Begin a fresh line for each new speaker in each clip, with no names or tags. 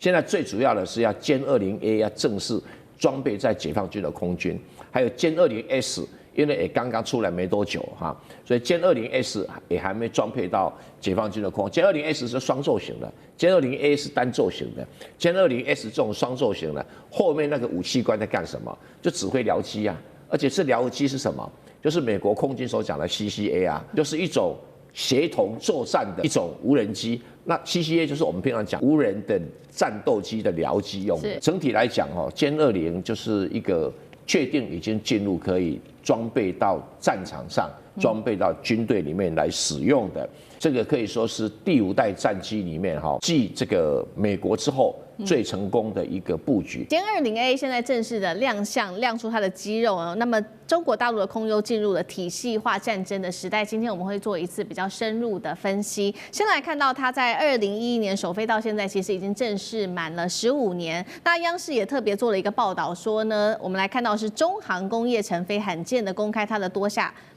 现在最主要的是要歼20A 要正式装备在解放军的空军，还有歼20S， 因为也刚刚出来没多久哈，所以歼20S 也还没装配到解放军的空。歼20S 是双座型的，歼20A 是单座型的。歼20S 这种双座型的，后面那个武器官在干什么？就指挥僚机啊，而且这僚机是什么？就是美国空军所讲的 CCA 啊，就是一种协同作战的一种无人机。那 CCA 就是我们平常讲无人的战斗机的僚机用的。整体来讲歼20就是一个确定已经进入可以装备到战场上、装备到军队里面来使用的。这个可以说是第5代战机里面继这个美国之后最成功的一个布局。
歼20A 现在正式的亮相，亮出它的肌肉哦。那么中国大陆的空优进入了体系化战争的时代。今天我们会做一次比较深入的分析。先来看到它在2011年首飞到现在，其实已经正式满了15年。那央视也特别做了一个报道说呢，我们来看到是中航工业成飞罕见的公开它的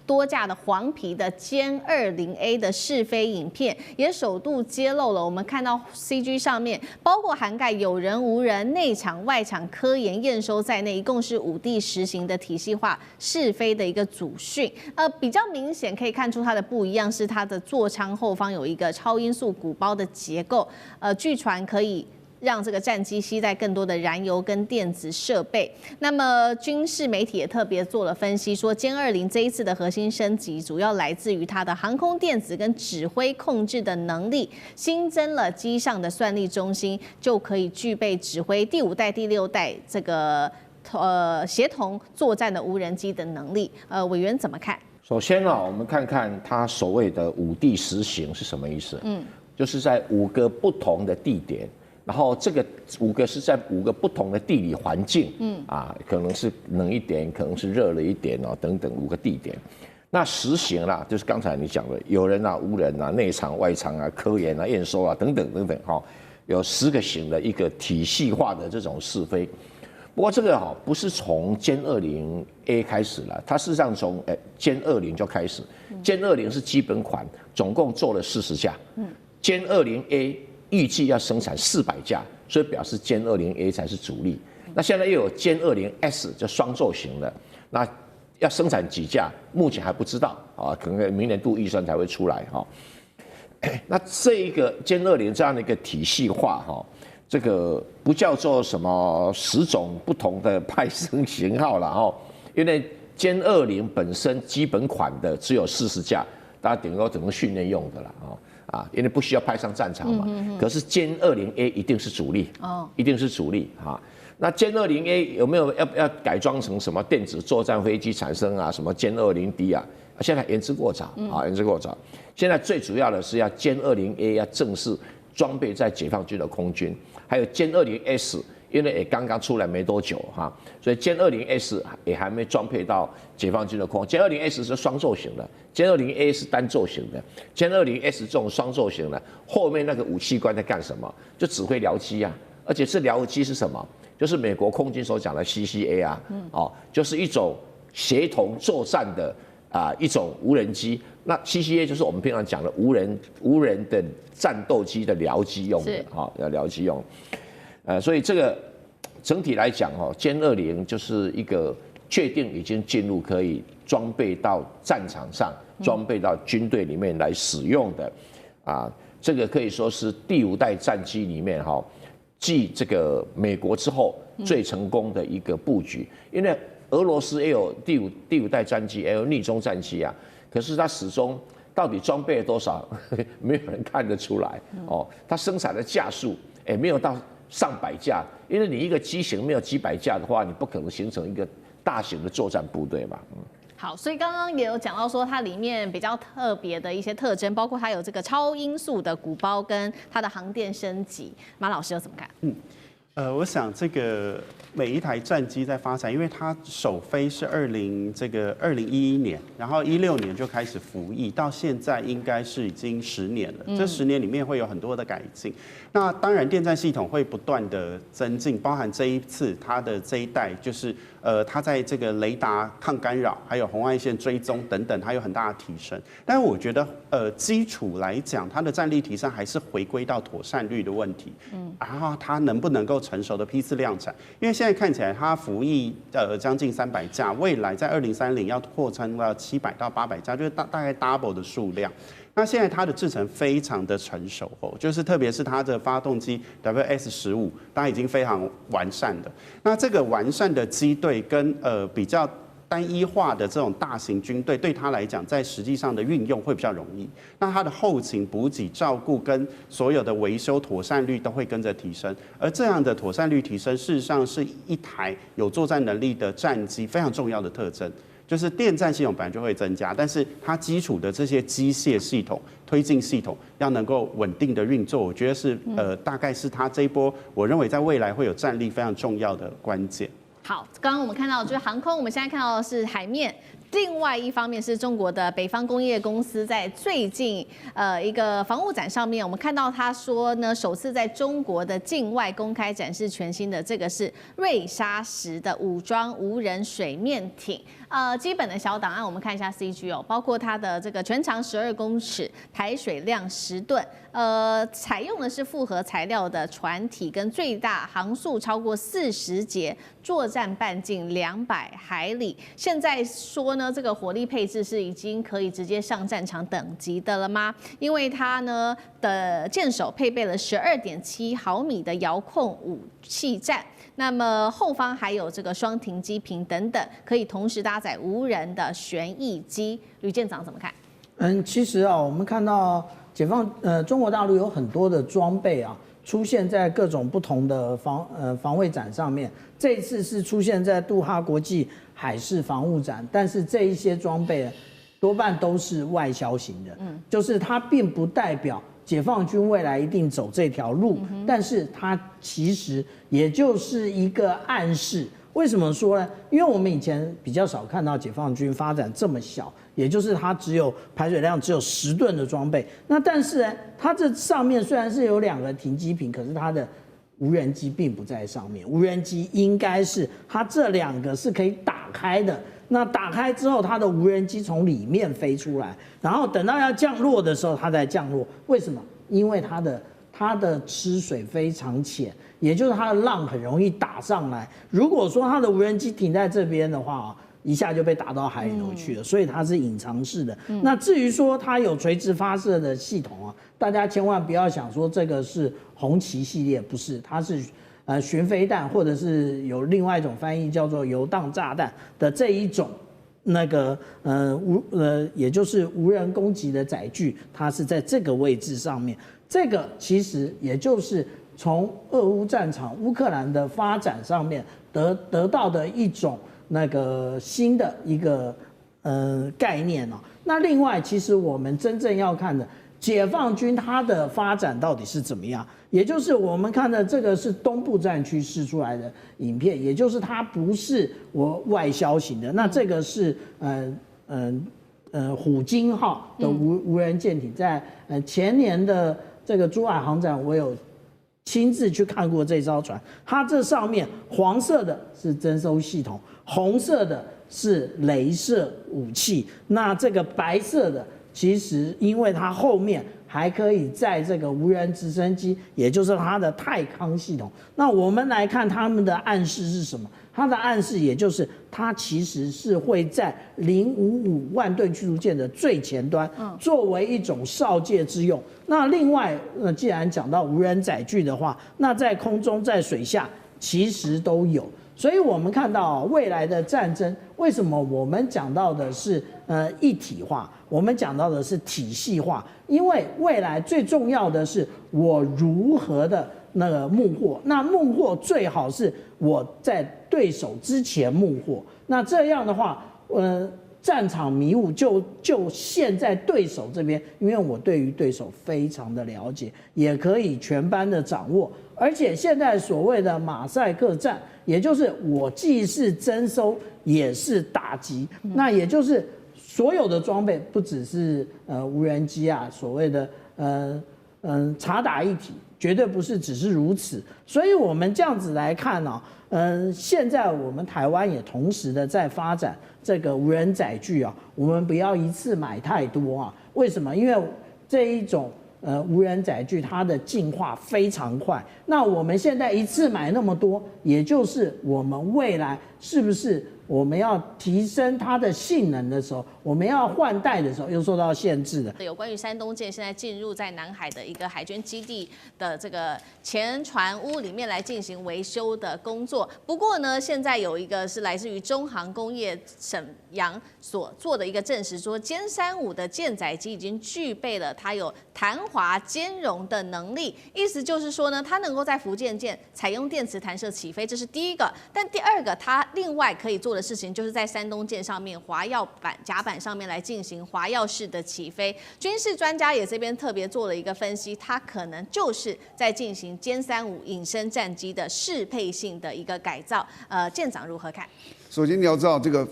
多架的黄皮的歼20A 的试飞影片，也首度揭露了我们看到 CG 上面包括涵盖有人无人、内场外场科研验收在内，一共是5地实行的体系化试飞的一个组训。比较明显可以看出它的不一样是它的座舱后方有一个超音速鼓包的结构，据传可以让这个战机携带更多的燃油跟电子设备。那么军事媒体也特别做了分析，说歼20这一次的核心升级主要来自于它的航空电子跟指挥控制的能力，新增了机上的算力中心，就可以具备指挥第5代、第6代这个协同作战的无人机的能力。委员怎么看？
首先我们看看它所谓的5地实行是什么意思？就是在5个不同的地点。然后这个5个是在5个不同的地理环境，可能是冷一点，可能是热了一点等等5个地点。那实行啦，就是刚才你讲的，有人无人内场外场科研验收等等等等有10个型的一个体系化的这种试飞。不过这个不是从歼20A 开始了，它事实上从歼20就开始，歼20是基本款，总共做了40架，歼20A。预计要生产400架，所以表示歼20A 才是主力。那现在又有歼20S，就双座型的，那要生产几架，目前还不知道可能明年度预算才会出来那这一个歼20这样的一个体系化这个不叫做什么10种不同的派生型号了因为歼20本身基本款的只有40架，大家顶多只能训练用的了因为不需要派上战场嘛。可是歼20A 一定是主力一定是主力那歼20A 有没有要改装成什么电子作战飞机产生什么歼20D现在言之过早言之过早。现在最主要的是要歼20A 要正式装备在解放军的空军，还有歼20S。因为也刚刚出来没多久所以歼20S 也还没装配到解放军的空。歼20S 是双座型的，歼20A 是单座型的。歼20S 这种双座型的，后面那个武器官在干什么？就指挥僚机啊，而且这僚机是什么？就是美国空军所讲的 CCA 就是一种协同作战的一种无人机。那 CCA 就是我们平常讲的无人的战斗机的僚机用的僚机用。所以这个整体来讲歼20就是一个确定已经进入可以装备到战场上、装备到军队里面来使用的这个可以说是第5代战机里面继这个美国之后最成功的一个布局。因为俄罗斯也有第五代战机，也有逆中战机可是它始终到底装备了多少，没有人看得出来它生产的架数没有到上百架，因为你一个机型没有几百架的话，你不可能形成一个大型的作战部队嘛。
好，所以刚刚也有讲到说，它里面比较特别的一些特征，包括它有这个超音速的鼓包跟它的航电升级。马老师又怎么看？
我想这个每一台战机在发展，因为它首飞是2011年，然后16年就开始服役，到现在应该是已经10年了。这10年里面会有很多的改进。那当然，电战系统会不断的增进，包含这一次它的这一代，就是它在这个雷达抗干扰，还有红外线追踪等等，它有很大的提升。但是我觉得，基础来讲，它的战力提升还是回归到妥善率的问题。然后它能不能够成熟的批次量产？因为现在看起来它服役将近300架，未来在2030要扩充到700到800架，就是大概 double 的数量。那现在它的制程非常的成熟就是特别是它的发动机 WS15，当然已经非常完善的。那这个完善的机队跟比较单一化的这种大型军队，对他来讲，在实际上的运用会比较容易。那它的后勤补给、照顾跟所有的维修妥善率都会跟着提升。而这样的妥善率提升，事实上是一台有作战能力的战机非常重要的特征。就是电战系统本来就会增加，但是它基础的这些机械系统、推进系统要能够稳定的运作，我觉得是大概是它这一波，我认为在未来会有战力非常重要的关键。
好，刚刚我们看到的就是航空，我们现在看到的是海面。另外一方面是中国的北方工业公司在最近一个防务展上面，我们看到他说呢，首次在中国的境外公开展示全新的这个是瑞沙10的武装无人水面艇。基本的小档案我们看一下 CG 包括它的这个全长12公尺，排水量10吨，采用的是复合材料的船体，跟最大航速超过40节，作战半径200海里。现在说呢，这个火力配置是已经可以直接上战场等级的了吗？因为它呢的舰首配备了12.7毫米的遥控武器站。那么后方还有这个双停机坪等等，可以同时搭载无人的旋翼机。吕舰长怎么看？
其实我们看到中国大陆有很多的装备出现在各种不同的防卫展上面。这一次是出现在杜哈国际海事防务展，但是这一些装备多半都是外销型的，就是它并不代表解放军未来一定走这条路，但是它其实也就是一个暗示。为什么说呢？因为我们以前比较少看到解放军发展这么小，也就是它只有排水量只有10吨的装备。那但是呢，它这上面虽然是有2个停机坪，可是它的无人机并不在上面。无人机应该是它这2个是可以打开的。那打开之后，它的无人机从里面飞出来，然后等到要降落的时候，它再降落。为什么？因为它的吃水非常浅，也就是它的浪很容易打上来。如果说它的无人机停在这边的话，一下就被打到海里头去了，所以它是隐藏式的。那至于说它有垂直发射的系统大家千万不要想说这个是红旗系列，不是，它是巡飞弹，或者是有另外一种翻译叫做游荡炸弹的这一种也就是无人攻击的载具，它是在这个位置上面。这个其实也就是从俄乌战场乌克兰的发展上面得到的一种新的一个概念那另外，其实我们真正要看的解放军它的发展到底是怎么样，也就是我们看的这个是东部战区释出来的影片，也就是它不是外销型的。那这个是虎鲸号的无人舰艇，在前年的这个珠海航展，我有亲自去看过这艘船。它这上面黄色的是征收系统，红色的是雷射武器，那这个白色的其实因为它后面还可以载这个无人直升机，也就是它的泰康系统。那我们来看他们的暗示是什么？它的暗示也就是它其实是会在055万吨驱逐舰的最前端，作为一种哨戒之用。那另外，既然讲到无人载具的话，那在空中、在水下其实都有。所以我们看到未来的战争，为什么我们讲到的是一体化，我们讲到的是体系化？因为未来最重要的是我如何的目获，那目获最好是我在对手之前目获。那这样的话，战场迷雾就陷在对手这边，因为我对于对手非常的了解，也可以全班的掌握而且现在所谓的马赛克战，也就是我既是征收也是打击，那也就是所有的装备不只是无人机啊，所谓的察打一体，绝对不是只是如此。所以我们这样子来看呢、现在我们台湾也同时的在发展这个无人载具啊，我们不要一次买太多啊。为什么？因为这一种无人载具它的进化非常快，那我们现在一次买那么多，也就是我们未来是不是我们要提升它的性能的时候，我们要换代的时候又受到限制的。
有关于山东舰现在进入在南海的一个海军基地的这个前船坞里面来进行维修的工作。不过呢，现在有一个是来自于中航工业沈阳所做的一个证实，说歼35的舰载机已经具备了它有弹滑兼容的能力，意思就是说呢，它能够在福建舰采用电磁弹射起飞，这是第一个。但第二个，它另外可以做的事情，就是在山东舰上面滑药板甲板上面来进行滑药式的起飞。军事专家也这边特别做了一个分析，它可能就是在进行歼35隐身战机的适配性的一个改造。舰长如何看？
首先你要知道，这个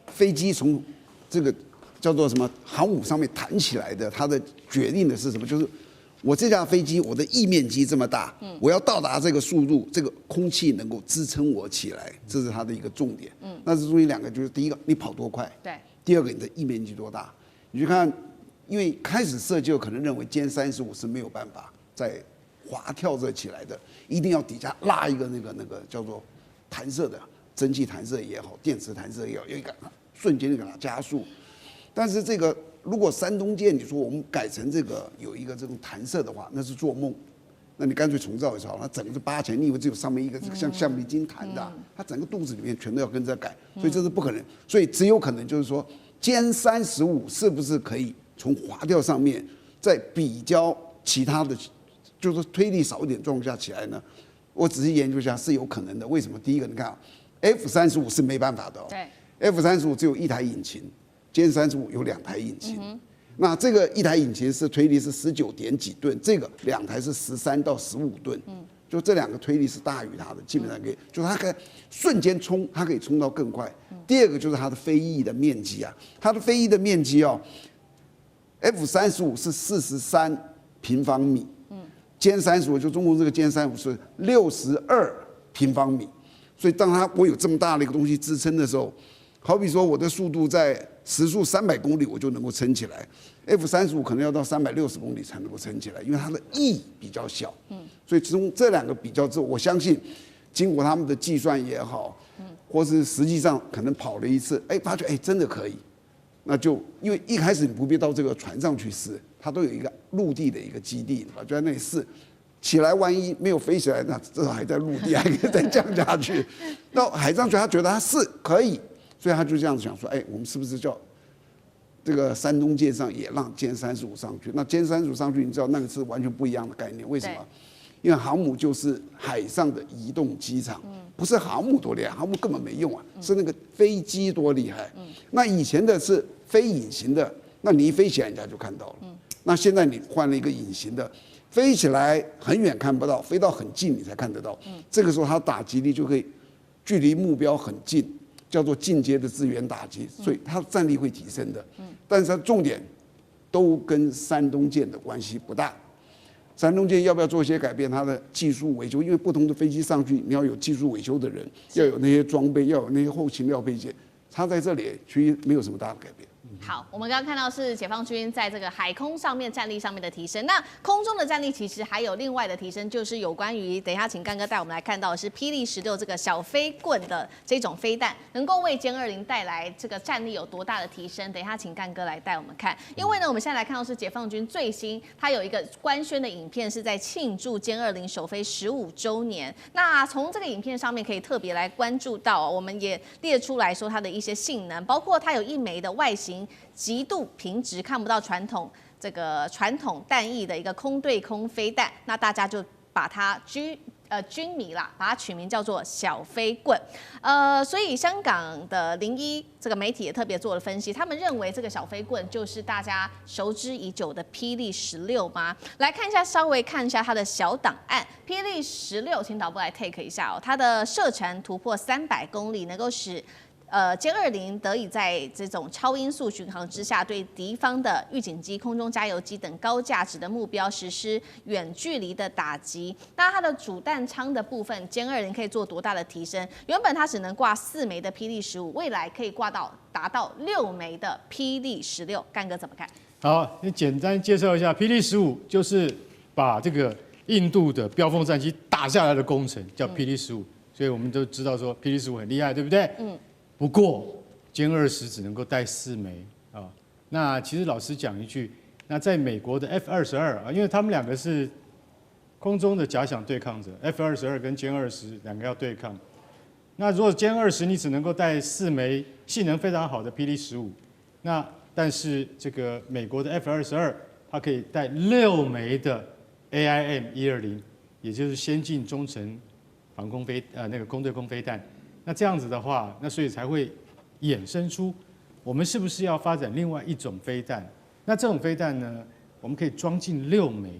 飞机从这个叫做什么航母上面弹起来的，它的决定的是什么？就是我这架飞机，我的翼面积这么大，我要到达这个速度，这个空气能够支撑我起来，这是它的一个重点。那是注意两个，就是第一个，你跑多快；
对，
第二个，你的翼面积多大。你去看，因为开始设计可能认为歼35是没有办法在滑跳这起来的，一定要底下拉一个那个叫做弹射的蒸汽弹射也好，电磁弹射也好，有一个瞬间就给它加速。但是这个如果山东舰你说我们改成这个有一个这种弹射的话，那是做梦。那你干脆重造一套，它整个是8前，你以为只有上面一个像橡皮筋弹的，它整个肚子里面全都要跟着改，所以这是不可能。所以只有可能就是说，歼35是不是可以从滑跳上面，在比较其他的，就是推力少一点状况下起来呢？我仔细研究一下是有可能的。为什么？第一个，你看啊 ，F35是没办法的哦。
对
，F35只有一台引擎，歼35有2台引擎。那这个一台引擎是推力是19点几吨，这个2台是13到15吨。就这2个推力是大于它的，基本上可以，就是它可以瞬间冲，它可以冲到更快。第二个就是它的飞翼的面积啊，它的飞翼的面积哦，F35是43平方米，歼35就中国这个歼35是62平方米，所以当我有这么大的一个东西支撑的时候，好比说我的速度在时速300公里，我就能够撑起来。F35可能要到360公里才能够撑起来，因为它的翼比较小。所以从这2个比较之后，我相信经过他们的计算也好，或是实际上可能跑了一次，发觉真的可以。那就因为一开始你不必到这个船上去试，它都有一个陆地的一个基地，就在那里试。起来万一没有飞起来，那至少还在陆地，还可以再降下去。到海上去，他觉得他是可以。所以他就这样子想说，我们是不是叫这个山东舰上也让歼35上去？那歼35上去，你知道那个是完全不一样的概念。为什么？因为航母就是海上的移动机场，不是航母多厉害，航母根本没用啊，是那个飞机多厉害。那以前的是非隐形的，那你一飞起来人家就看到了。那现在你换了一个隐形的，飞起来很远看不到，飞到很近你才看得到。这个时候它打击力就可以距离目标很近。叫做进阶的资源打击，所以它的战力会提升的。但是它重点都跟山东舰的关系不大。山东舰要不要做一些改变？它的技术维修，因为不同的飞机上去，你要有技术维修的人，要有那些装备，要有那些后勤料配件，它在这里其实没有什么大的改变。
好，我们刚刚看到是解放军在这个海空上面战力上面的提升，那空中的战力其实还有另外的提升，就是有关于等一下请干哥带我们来看到的是霹雳16这个小飞棍的这种飞弹，能够为歼20带来这个战力有多大的提升？等一下请干哥来带我们看，因为呢我们现在来看到是解放军最新，它有一个官宣的影片是在庆祝歼20首飞15周年。那从这个影片上面可以特别来关注到，我们也列出来说它的一些性能，包括它有一枚的外形极度平直，看不到传统弹翼的一个空对空飞弹，那大家就把它军迷啦，把它取名叫做小飞棍。所以香港的01这个媒体也特别做了分析，他们认为这个小飞棍就是大家熟知已久的霹雳16吗？来看一下，稍微看一下它的小档案。霹雳16，请导播来 take 一下哦，它的射程突破300公里，能够使歼20得以在这种超音速巡航之下，对敌方的预警机、空中加油机等高价值的目标实施远距离的打击。那它的主弹仓的部分，歼20可以做多大的提升？原本它只能挂4枚的霹雳15，未来可以达到6枚的霹雳16。干哥怎么看？
好，你简单介绍一下，霹雳15就是把这个印度的标风战机打下来的工程，叫霹雳15。所以我们都知道说霹雳15很厉害，对不对？不过歼20只能够带4枚啊。那其实老实讲一句，那在美国的 F-22啊，因为他们两个是空中的假想对抗者 ，F-22跟歼20两个要对抗。那如果歼20你只能够带4枚性能非常好的霹雳15，那但是这个美国的 F-22它可以带6枚的 AIM-120，也就是先进中程防空那个空对空飞弹。那这样子的话，那所以才会衍生出我们是不是要发展另外一种飞弹？那这种飞弹呢，我们可以装进6枚。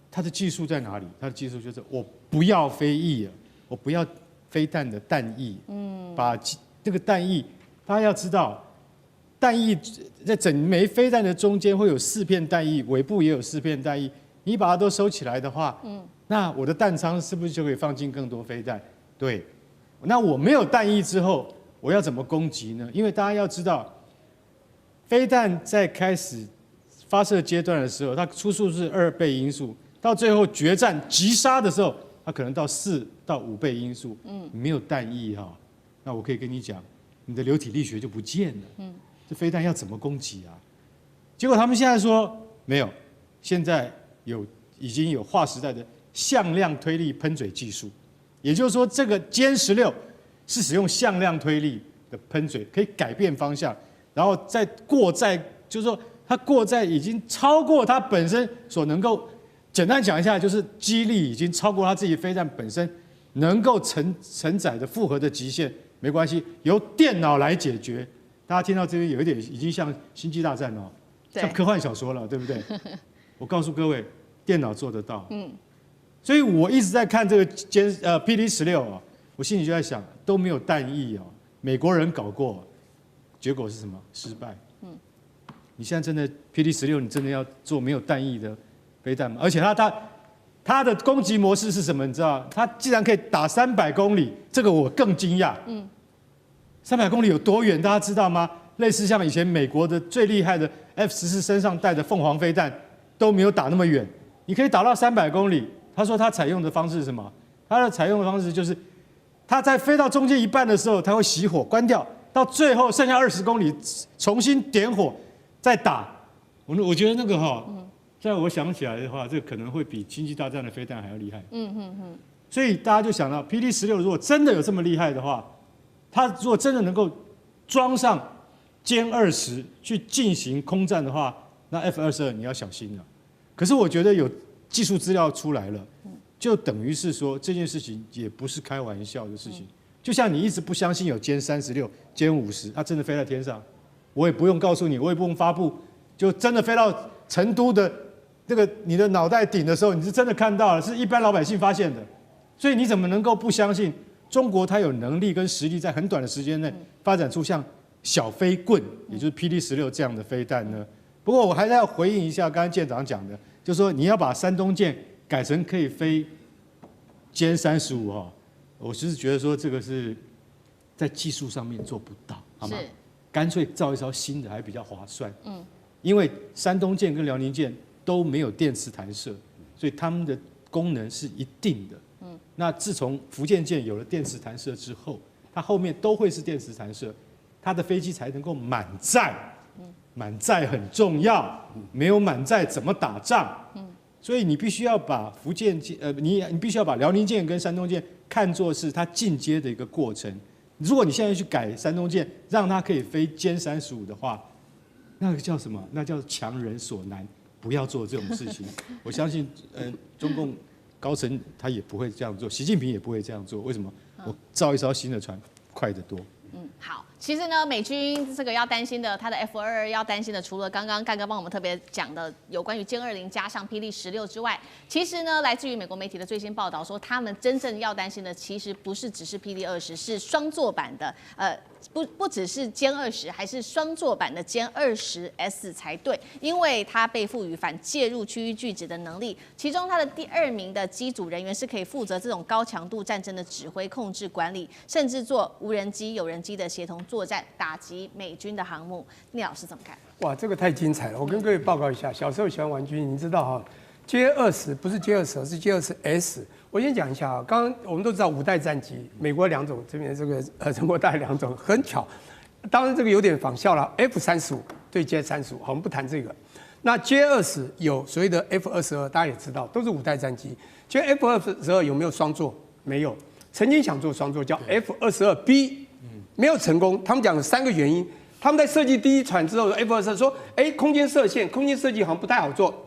它的技术在哪里？它的技术就是我不要飞翼了，我不要飞弹的弹翼，把这个弹翼，大家要知道，弹翼在整枚飞弹的中间会有4片弹翼，尾部也有4片弹翼。你把它都收起来的话，那我的弹仓是不是就可以放进更多飞弹？对。那我没有弹翼之后，我要怎么攻击呢？因为大家要知道，飞弹在开始发射阶段的时候，它初速是2倍音速，到最后决战急杀的时候，它可能到4到5倍音速。你没有弹翼哈，那我可以跟你讲，你的流体力学就不见了。这飞弹要怎么攻击啊？结果他们现在说没有，现在已经有划时代的向量推力喷嘴技术。也就是说，这个歼16是使用向量推力的喷嘴，可以改变方向，然后再过载，就是说它过载已经超过它本身所能够，简单讲一下，就是机力已经超过它自己飞弹本身能够承载的负荷的极限。没关系，由电脑来解决。大家听到这边有一点已经像星际大战哦，像科幻小说了，对不对？我告诉各位，电脑做得到。所以我一直在看这个霹雳16啊，我心里就在想，都没有弹翼哦，美国人搞过，结果是什么？失败。你现在真的霹雳16，你真的要做没有弹翼的飞弹吗？而且它的攻击模式是什么？你知道？它竟然可以打300公里，这个我更惊讶。300公里有多远？大家知道吗？类似像以前美国的最厉害的 F-14身上带的凤凰飞弹都没有打那么远，你可以打到300公里。他说他采用的方式是什么？他的采用的方式就是，他在飞到中间一半的时候，他会熄火关掉，到最后剩下20公里重新点火再打。我觉得那个现在我想起来的话，这可能会比星际大战的飞弹还要厉害。所以大家就想到，霹雳16如果真的有这么厉害的话，它如果真的能够装上歼20去进行空战的话，那 F-22你要小心了。可是我觉得有技术资料出来了，就等于是说这件事情也不是开玩笑的事情。就像你一直不相信有歼36、歼50，它真的飞在天上，我也不用告诉你，我也不用发布，就真的飞到成都的那个你的脑袋顶的时候，你是真的看到了，是一般老百姓发现的。所以你怎么能够不相信中国它有能力跟实力在很短的时间内发展出像小飞棍，也就是霹雳16这样的飞弹呢？不过我还是要回应一下刚才舰长讲的。就是说，你要把山东舰改成可以飞歼35哈，我就是觉得说这个是在技术上面做不到，好吗？干脆造一艘新的还比较划算。因为山东舰跟辽宁舰都没有电磁弹射，所以它们的功能是一定的。那自从福建舰有了电磁弹射之后，它后面都会是电磁弹射，它的飞机才能够满载。满载很重要，没有满载怎么打仗？所以你必须要把福建舰，你必须要把辽宁舰跟山东舰看作是它进阶的一个过程。如果你现在去改山东舰，让它可以飞歼35的话，那个叫什么？那叫强人所难，不要做这种事情。我相信，中共高层他也不会这样做，习近平也不会这样做。为什么？我造一艘新的船快得多。
好，其实呢，美军这个要担心的，它的 F-22要担心的，除了刚刚干哥帮我们特别讲的有关于歼20加上霹雳16之外，其实呢，来自于美国媒体的最新报道说，他们真正要担心的，其实不是只是霹雳20，是双座版的，不只是歼20，还是双座版的歼20S 才对，因为它被赋予反介入区域拒止的能力，其中它的第2名的机组人员是可以负责这种高强度战争的指挥、控制、管理，甚至做无人机、有人机的协同作战，打击美军的航母。聂老师怎么看？
哇，这个太精彩了！我跟各位报告一下，小时候喜欢玩军，你知道哈，歼20不是歼20，是歼20S。我先讲一下啊，刚刚我们都知道5代战机，美国2种，这边这个中国大概2种，很巧。当然这个有点仿效了 ，F35对歼35，好，我们不谈这个。那歼20有所谓的 F22，大家也知道，都是5代战机。F22有没有双座？没有，曾经想做双座，叫 F22B，没有成功。他们讲了3个原因。他们在设计第1船之后 ，F22说，空间设限，空间设计好像不太好做。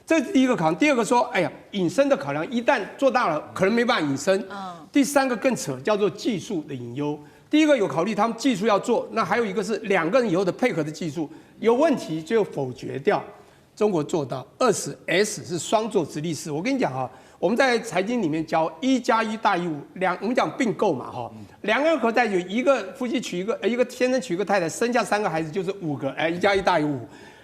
这是第1个考量。第2个说，隐身的考量，一旦做大了，可能没办法隐身。第3个更扯，叫做技术的隐忧。第1个有考虑他们技术要做，那还有一个是2个人以后的配合的技术有问题就否决掉。中国做到20S 是双座直立式。我跟你讲啊，我们在财经里面教1+1大于5，我们讲并购嘛哈，2个人合在一起，一个夫妻娶一个先生娶一个太太，生下3个孩子就是5个，1+1大于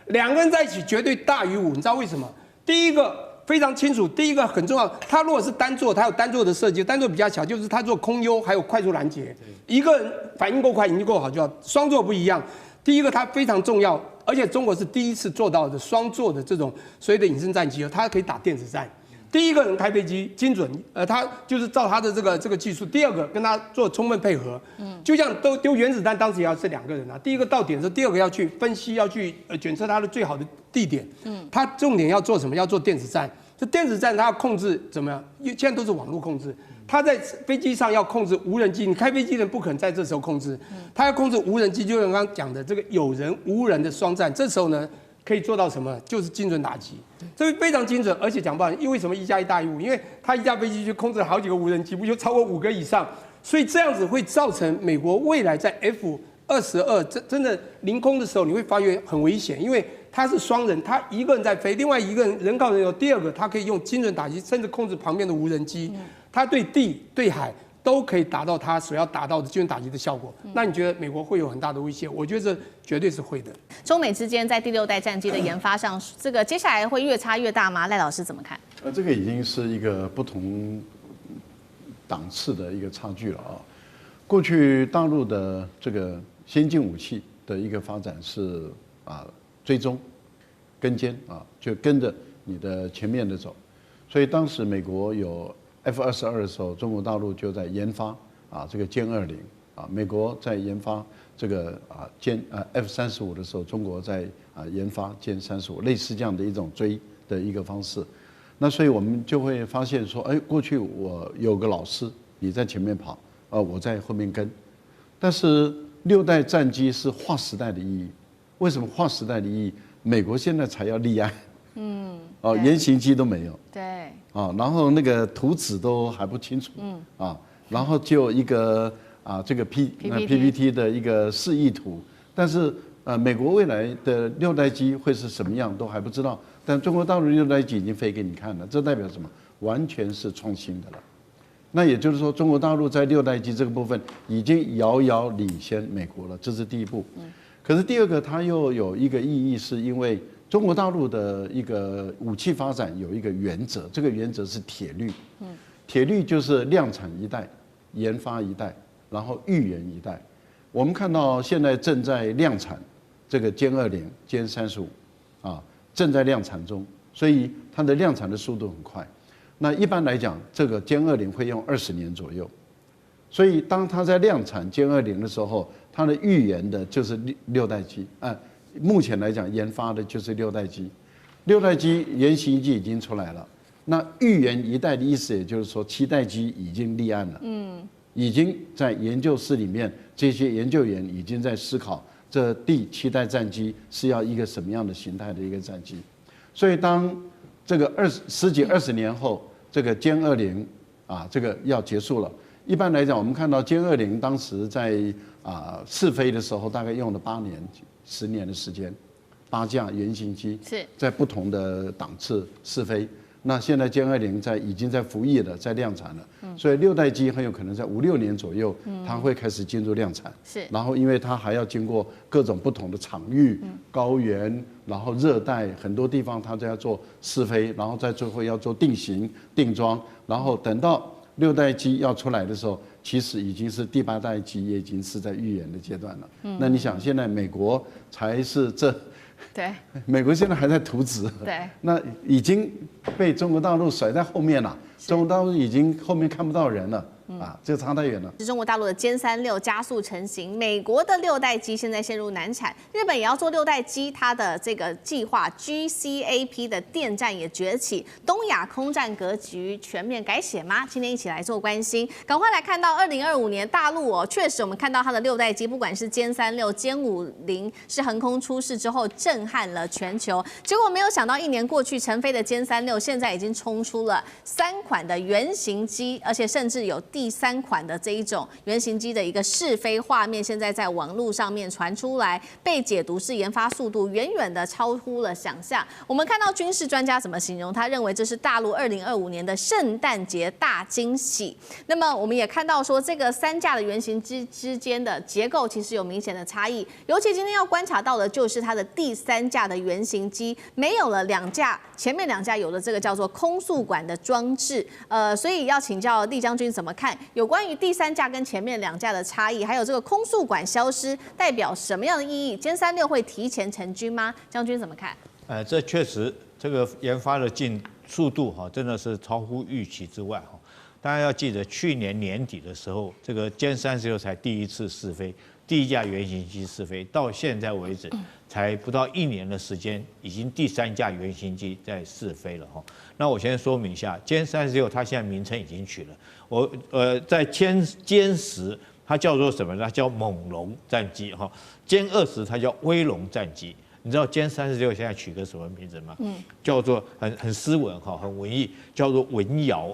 5，2个人在一起绝对大于5，你知道为什么？第1个非常清楚，第1个很重要，他如果是单座，他有单座的设计，单座比较小，就是他做空优还有快速拦截，一个人反应够快，引擎够好就好。双座不一样，第1个它非常重要，而且中国是第1次做到的双座的这种所谓的隐身战机，它可以打电子战。第1个人开飞机精准，他就是照他的这个技术。第2个跟他做充分配合，就像都丢原子弹，当时也要是2个人啊。第1个到点是，第2个要去分析，要去检测它的最好的地点。他重点要做什么？要做电子战。这电子战它要控制怎么样？现在都是网络控制。他在飞机上要控制无人机，你开飞机的人不可能在这时候控制，他要控制无人机，就像刚刚讲的这个有人无人的双战。这时候呢，可以做到什么？就是精准打击，这非常精准，而且讲不好，因为什么1+1大于5？因为他一架飞机就控制了好几个无人机，不就超过5个以上？所以这样子会造成美国未来在 F-22真的凌空的时候，你会发觉很危险，因为他是双人，他1个人在飞，另外1个人人靠人有。第2个，他可以用精准打击，甚至控制旁边的无人机，他对地对海都可以达到他所要达到的精准打击的效果。那你觉得美国会有很大的威胁？我觉得这绝对是会的。
中美之间在第6代战机的研发上，这个接下来会越差越大吗？赖老师怎么看？
这个已经是一个不同档次的一个差距了啊。过去大陆的这个先进武器的一个发展是追踪、跟监就跟着你的前面的走。所以当时美国有 F-22的时候，中国大陆就在研发这个歼20美国在研发这个F-35的时候，中国在研发歼35，类似这样的一种追的一个方式。那所以我们就会发现说，过去我有个老师，你在前面跑，我在后面跟。但是6代战机是划时代的意义。为什么划时代的意义？美国现在才要立案，原型机都没有，
对，
然后那个图纸都还不清楚，然后就一个这个 PPT 的一个示意图，但是美国未来的6代机会是什么样都还不知道，但中国大陆6代机已经飞给你看了，这代表什么？完全是创新的了。那也就是说，中国大陆在6代机这个部分已经遥遥领先美国了，这是第1步。可是第2个，它又有一个意义，是因为中国大陆的一个武器发展有一个原则，这个原则是铁律。铁律就是量产1代，研发1代，然后预研1代。我们看到现在正在量产这个歼20、歼35，正在量产中，所以它的量产的速度很快。那一般来讲，这个歼20会用20年左右。所以当它在量产歼20的时候，它的预研的就是6代机，目前来讲研发的就是6代机，6代机原型机已经出来了。那预研1代的意思，也就是说7代机已经立案了，已经在研究室里面，这些研究员已经在思考这第7代战机是要一个什么样的形态的一个战机。所以当这个10几20年后，这个歼20啊，这个要结束了。一般来讲，我们看到歼20当时在试飞的时候，大概用了8年、10年的时间，8架原型机在不同的档次试飞。那现在歼20已经在服役了，在量产了，所以6代机很有可能在5、6年左右，它会开始进入量产。然后因为它还要经过各种不同的场域、高原，然后热带很多地方，它都要做试飞，然后在最后要做定型、定装，然后等到6代机要出来的时候，其实已经是第8代机也已经是在预演的阶段了。那你想，现在美国才是
对，
美国现在还在图纸，
对，
那已经被中国大陆甩在后面了，中国大陆已经后面看不到人了。这差太远了。
是中国大陆的歼36加速成型，美国的6代机现在陷入难产，日本也要做6代机，它的这个计划 GCAP 的电战也崛起，东亚空战格局全面改写吗？今天一起来做关心，赶快来看到2025年大陆确实我们看到它的6代机，不管是歼36、歼50是横空出世之后震撼了全球，结果没有想到1年过去，成飞的歼36现在已经冲出了3款的原型机，而且甚至有第3款的这一种原型机的一个试飞画面，现在在网络上面传出来，被解读是研发速度远远的超乎了想象。我们看到军事专家怎么形容，他认为这是大陆2025年的圣诞节大惊喜。那么我们也看到说，这个3架的原型机之间的结构其实有明显的差异，尤其今天要观察到的就是它的第3架的原型机没有了2架，前面2架有了这个叫做空速管的装置，所以要请教厉将军怎么看有关于第3架跟前面2架的差异，还有这个空速管消失代表什么样的意义？歼36会提前成军吗？将军怎么看？
这确实这个研发的速度真的是超乎预期之外大家要记得，去年年底的时候，这个歼36才第1次试飞，第1架原型机试飞，到现在为止才不到1年的时间，已经第3架原型机在试飞了那我先说明一下，歼36它现在名称已经取了，在歼10它叫做什么呢？它叫猛龙战机歼20它叫威龙战机。你知道歼36现在取个什么名字吗？叫做很斯文很文艺，叫做文谣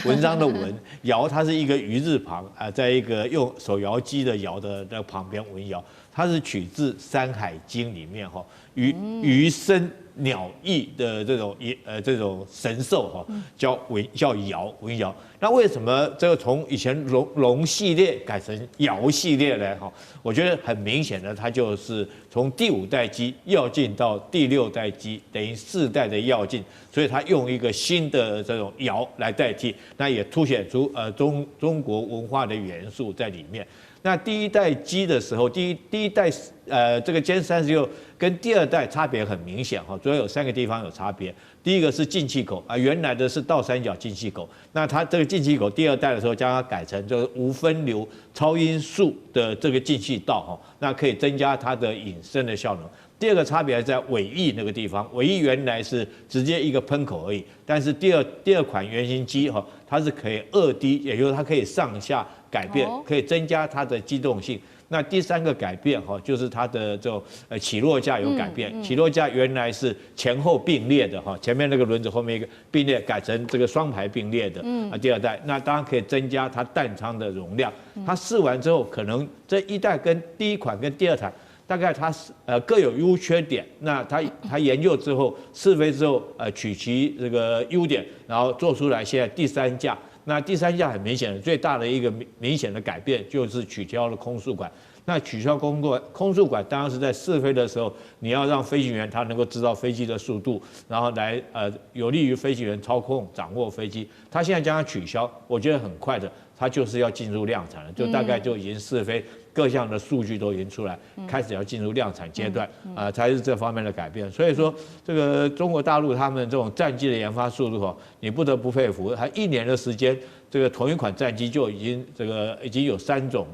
文章的文，谣它是一个鱼字旁在一个用手摇机的摇的那旁边文谣，它是取自《山海经》里面鱼生鸟翼的这种神兽叫尧文尧。那为什么这个从以前龙系列改成尧系列呢？我觉得很明显的，它就是从第5代机跃进到第6代机，等于4代的跃进，所以它用一个新的这种尧来代替，那也凸显出中国文化的元素在里面。那第1代机的时候，第一代这个歼36跟第2代差别很明显主要有3个地方有差别。第一个是进气口原来的是倒3角进气口，那它这个进气口第2代的时候将它改成就是无分流超音速的这个进气道那可以增加它的引声的效能。第2个差别在尾翼那个地方，尾翼原来是直接一个喷口而已，但是第二款原型机它是可以2D，也就是它可以上下改变，可以增加它的机动性。那第3个改变就是它的这种起落架有改变，起落架原来是前后并列的前面那个轮子后面一个并列，改成这个双排并列的第2代，那当然可以增加它弹仓的容量。它试完之后，可能这1代跟第1款跟第2台大概它各有优缺点，那它研究之后试飞之后取其这个优点，然后做出来现在第3架。那第3架很明显的最大的一个明显的改变就是取消了空速管。那取消空速管当然是在试飞的时候，你要让飞行员他能够知道飞机的速度，然后来有利于飞行员操控掌握飞机。他现在将它取消，我觉得很快的，它就是要进入量产了，就大概就已经试飞各项的数据都已经出来，开始要进入量产阶段才是这方面的改变。所以说，这个中国大陆他们这种战机的研发速度你不得不佩服。还1年的时间，这个同一款战机就已经有3种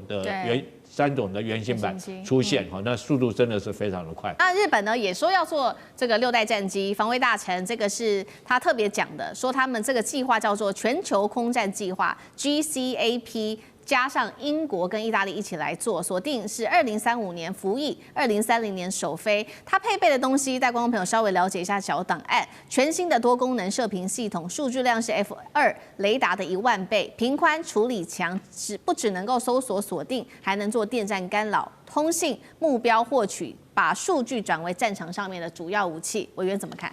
的原型版出现那速度真的是非常的快。
那日本呢也说要做这个6代战机，防卫大臣这个是他特别讲的，说他们这个计划叫做全球空战计划 GCAP。加上英国跟意大利一起来做，锁定是2035年服役，2030年首飞。它配备的东西，带观众朋友稍微了解一下小档案。全新的多功能射频系统，数据量是 F2雷达的1万倍，频宽处理强，不只能够搜索锁定，还能做电站干扰、通信、目标获取，把数据转为战场上面的主要武器。委员怎么看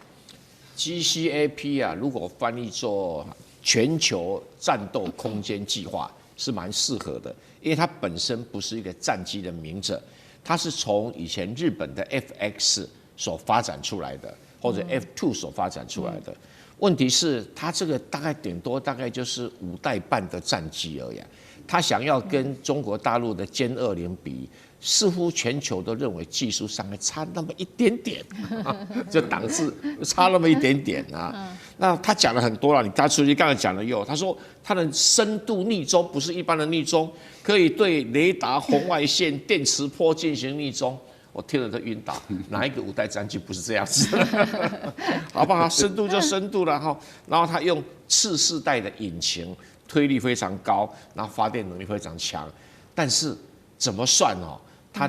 ？GCAP 啊，如果翻译做全球战斗空间计划是蛮适合的，因为它本身不是一个战机的名字，它是从以前日本的 FX 所发展出来的，或者 F2 所发展出来的。问题是它这个顶多就是5代半的战机而已，它想要跟中国大陆的歼20比，似乎全球都认为技术上还差那么一点点，这档次差那么一点点啊。那他讲了很多了，他除了刚才讲了他说他的深度逆中不是一般的逆中，可以对雷达、红外线、电磁波进行逆中。我听了都晕倒，哪一个5代战机不是这样子？好不好？深度就深度了哈。然后他用次世代的引擎，推力非常高，然后发电能力非常强。但是怎么算哦？它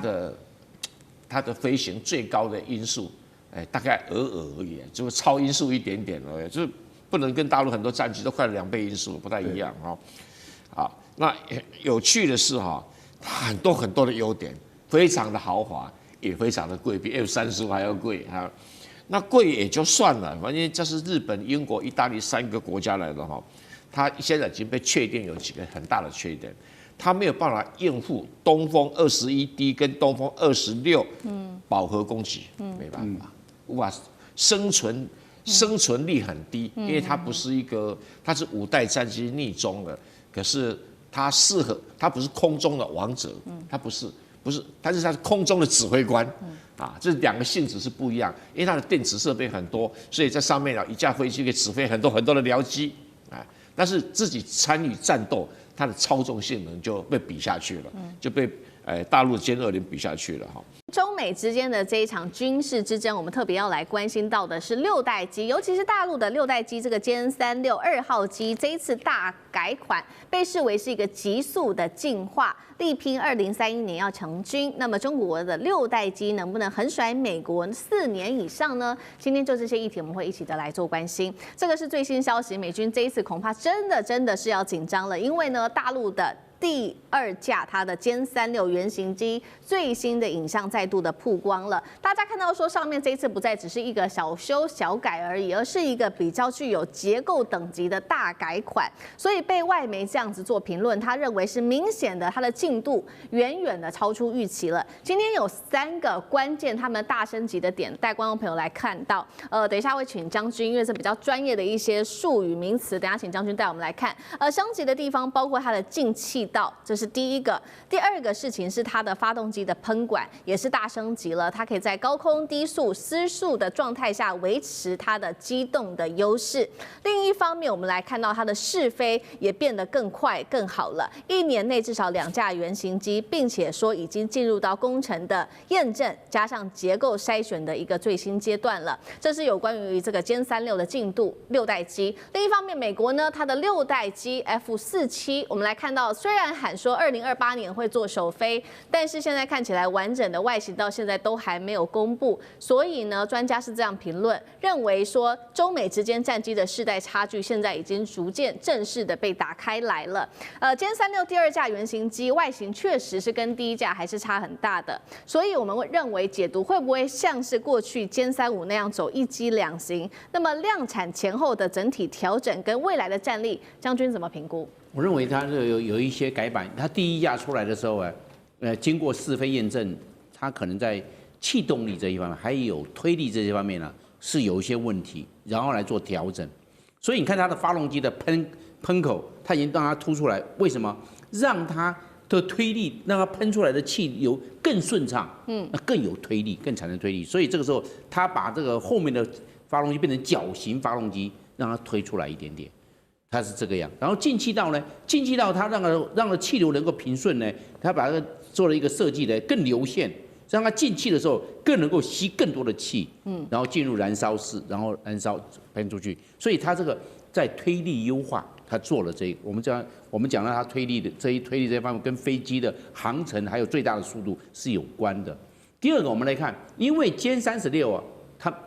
的飞行最高的音速，大概而已，就是超音速一点点而已，就是不能跟大陆很多战机都快了2倍音速，不太一样哈。好，那有趣的是哈，它很多的优点，非常的豪华。也非常的贵，比 F35还要贵哈。那贵也就算了，反正这是日本、英国、意大利3个国家来的哈。它现在已经被确定有几个很大的缺点，它没有办法应付东风21D 跟东风26饱和攻击，没办法，无法生存力很低，因为它不是它是5代战机逆中的，可是它不是空中的王者，它不是，但是它是空中的指挥官，这2个性质是不一样，因为它的电子设备很多，所以在上面一架飞机可以指挥很多的僚机，但是自己参与战斗，它的操纵性能就被比下去了，就被大陆歼20比下去了哈。
中美之间的这一场军事之争，我们特别要来关心到的是6代机，尤其是大陆的6代机，这个歼36 2号机这一次大改款，被视为是一个急速的进化，力拼2031年要成军。那么中国的6代机能不能横甩美国4年以上呢？今天就这些议题，我们会一起的来做关心。这个是最新消息，美军这一次恐怕真的是要紧张了，因为呢，大陆的第2架它的歼36原型机最新的影像再度的曝光了，大家看到说上面这一次不再只是一个小修小改而已，而是一个比较具有结构等级的大改款，所以被外媒这样子做评论，他认为是明显的它的进度远远的超出预期了。今天有3个关键他们大升级的点，带观众朋友来看到。等一下会请将军，因为是比较专业的一些术语名词，等一下请将军带我们来看。升级的地方包括它的进气道，这是第一个。第2个事情是它的发动机的喷管也是大升级了，它可以在高空低速失速的状态下维持它的机动的优势。另一方面，我们来看到它的试飞也变得更快更好了，1年内至少2架原型机，并且说已经进入到工程的验证加上结构筛选的一个最新阶段了。这是有关于这个歼36的进度，6代机。另一方面，美国呢，它的6代机 F47，我们来看到，虽然喊说2028年会做首飞，但是现在看起来完整的外形到现在都还没有公布，所以呢，专家是这样评论，认为说中美之间战机的世代差距现在已经逐渐正式的被打开来了。歼36第2架原型机外形确实是跟第1架还是差很大的，所以我们认为解读会不会像是过去歼35那样走1机2型？那么量产前后的整体调整跟未来的战力，将军怎么评估？
我认为它有一些改版，它第1架出来的时候经过试飞验证，它可能在气动力这一方面，还有推力这些方面呢，是有一些问题，然后来做调整。所以你看它的发动机的喷口，它已经让它凸出来，为什么？让它的推力，让它喷出来的气流更顺畅，那更有推力，更产生推力。所以这个时候，它把这个后面的发动机变成绞型发动机，让它推出来一点点。它是这个样，然后进气道呢？进气道它让气流能够平顺呢，它把它做了一个设计的更流线，让它进气的时候更能够吸更多的气，然后进入燃烧室，然后燃烧喷出去。所以它这个在推力优化他做了这个，我们讲到他推力这方面跟飞机的航程还有最大的速度是有关的。第二个，我们来看，因为歼36啊，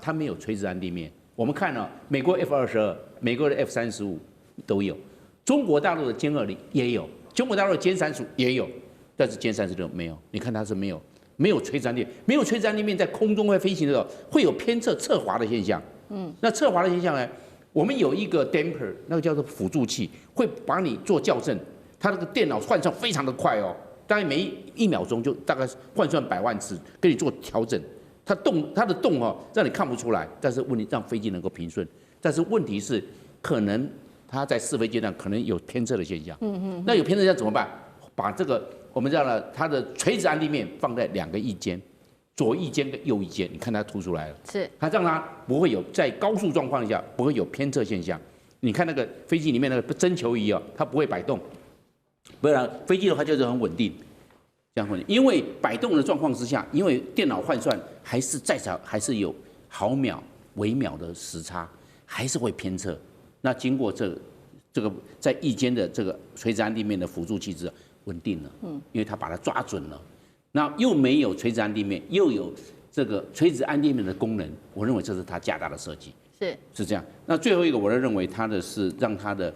它没有垂直岸地面。我们看了美国 F-22、美国的 F-35都有，中国大陆的歼20也有，中国大陆的歼35也有，但是歼36没有。你看它是没有垂直岸地面，没有垂直岸地面，在空中会飞行的时候会有偏侧滑的现象。那侧滑的现象呢？我们有一个 damper， 那个叫做辅助器，会把你做校正。它那个电脑换算非常的快哦，大概每1秒钟就大概换算100万次，给你做调整。它的动哦，让你看不出来，但是问题让飞机能够平顺。但是问题是，可能它在试飞阶段可能有偏侧的现象。那有偏侧现象怎么办？把这个我们讲了，它的垂直岸地面放在2个翼尖。左翼尖跟右翼尖，你看它凸出来了，
是
它让它不会有在高速状况下不会有偏侧现象。你看那个飞机里面那个针球仪哦，它不会摆动，不然飞机的话就是很稳定，这样稳定。因为摆动的状况之下，因为电脑换算还是有毫秒、微秒的时差，还是会偏侧。那经过这个在翼尖的这个垂直岸地面的辅助器之后稳定了，因为它把它抓准了。那又没有垂直岸地面，又有这个垂直岸地面的功能，我认为这是它加大的设计，是这样。那最后一个，我认为它的是让它的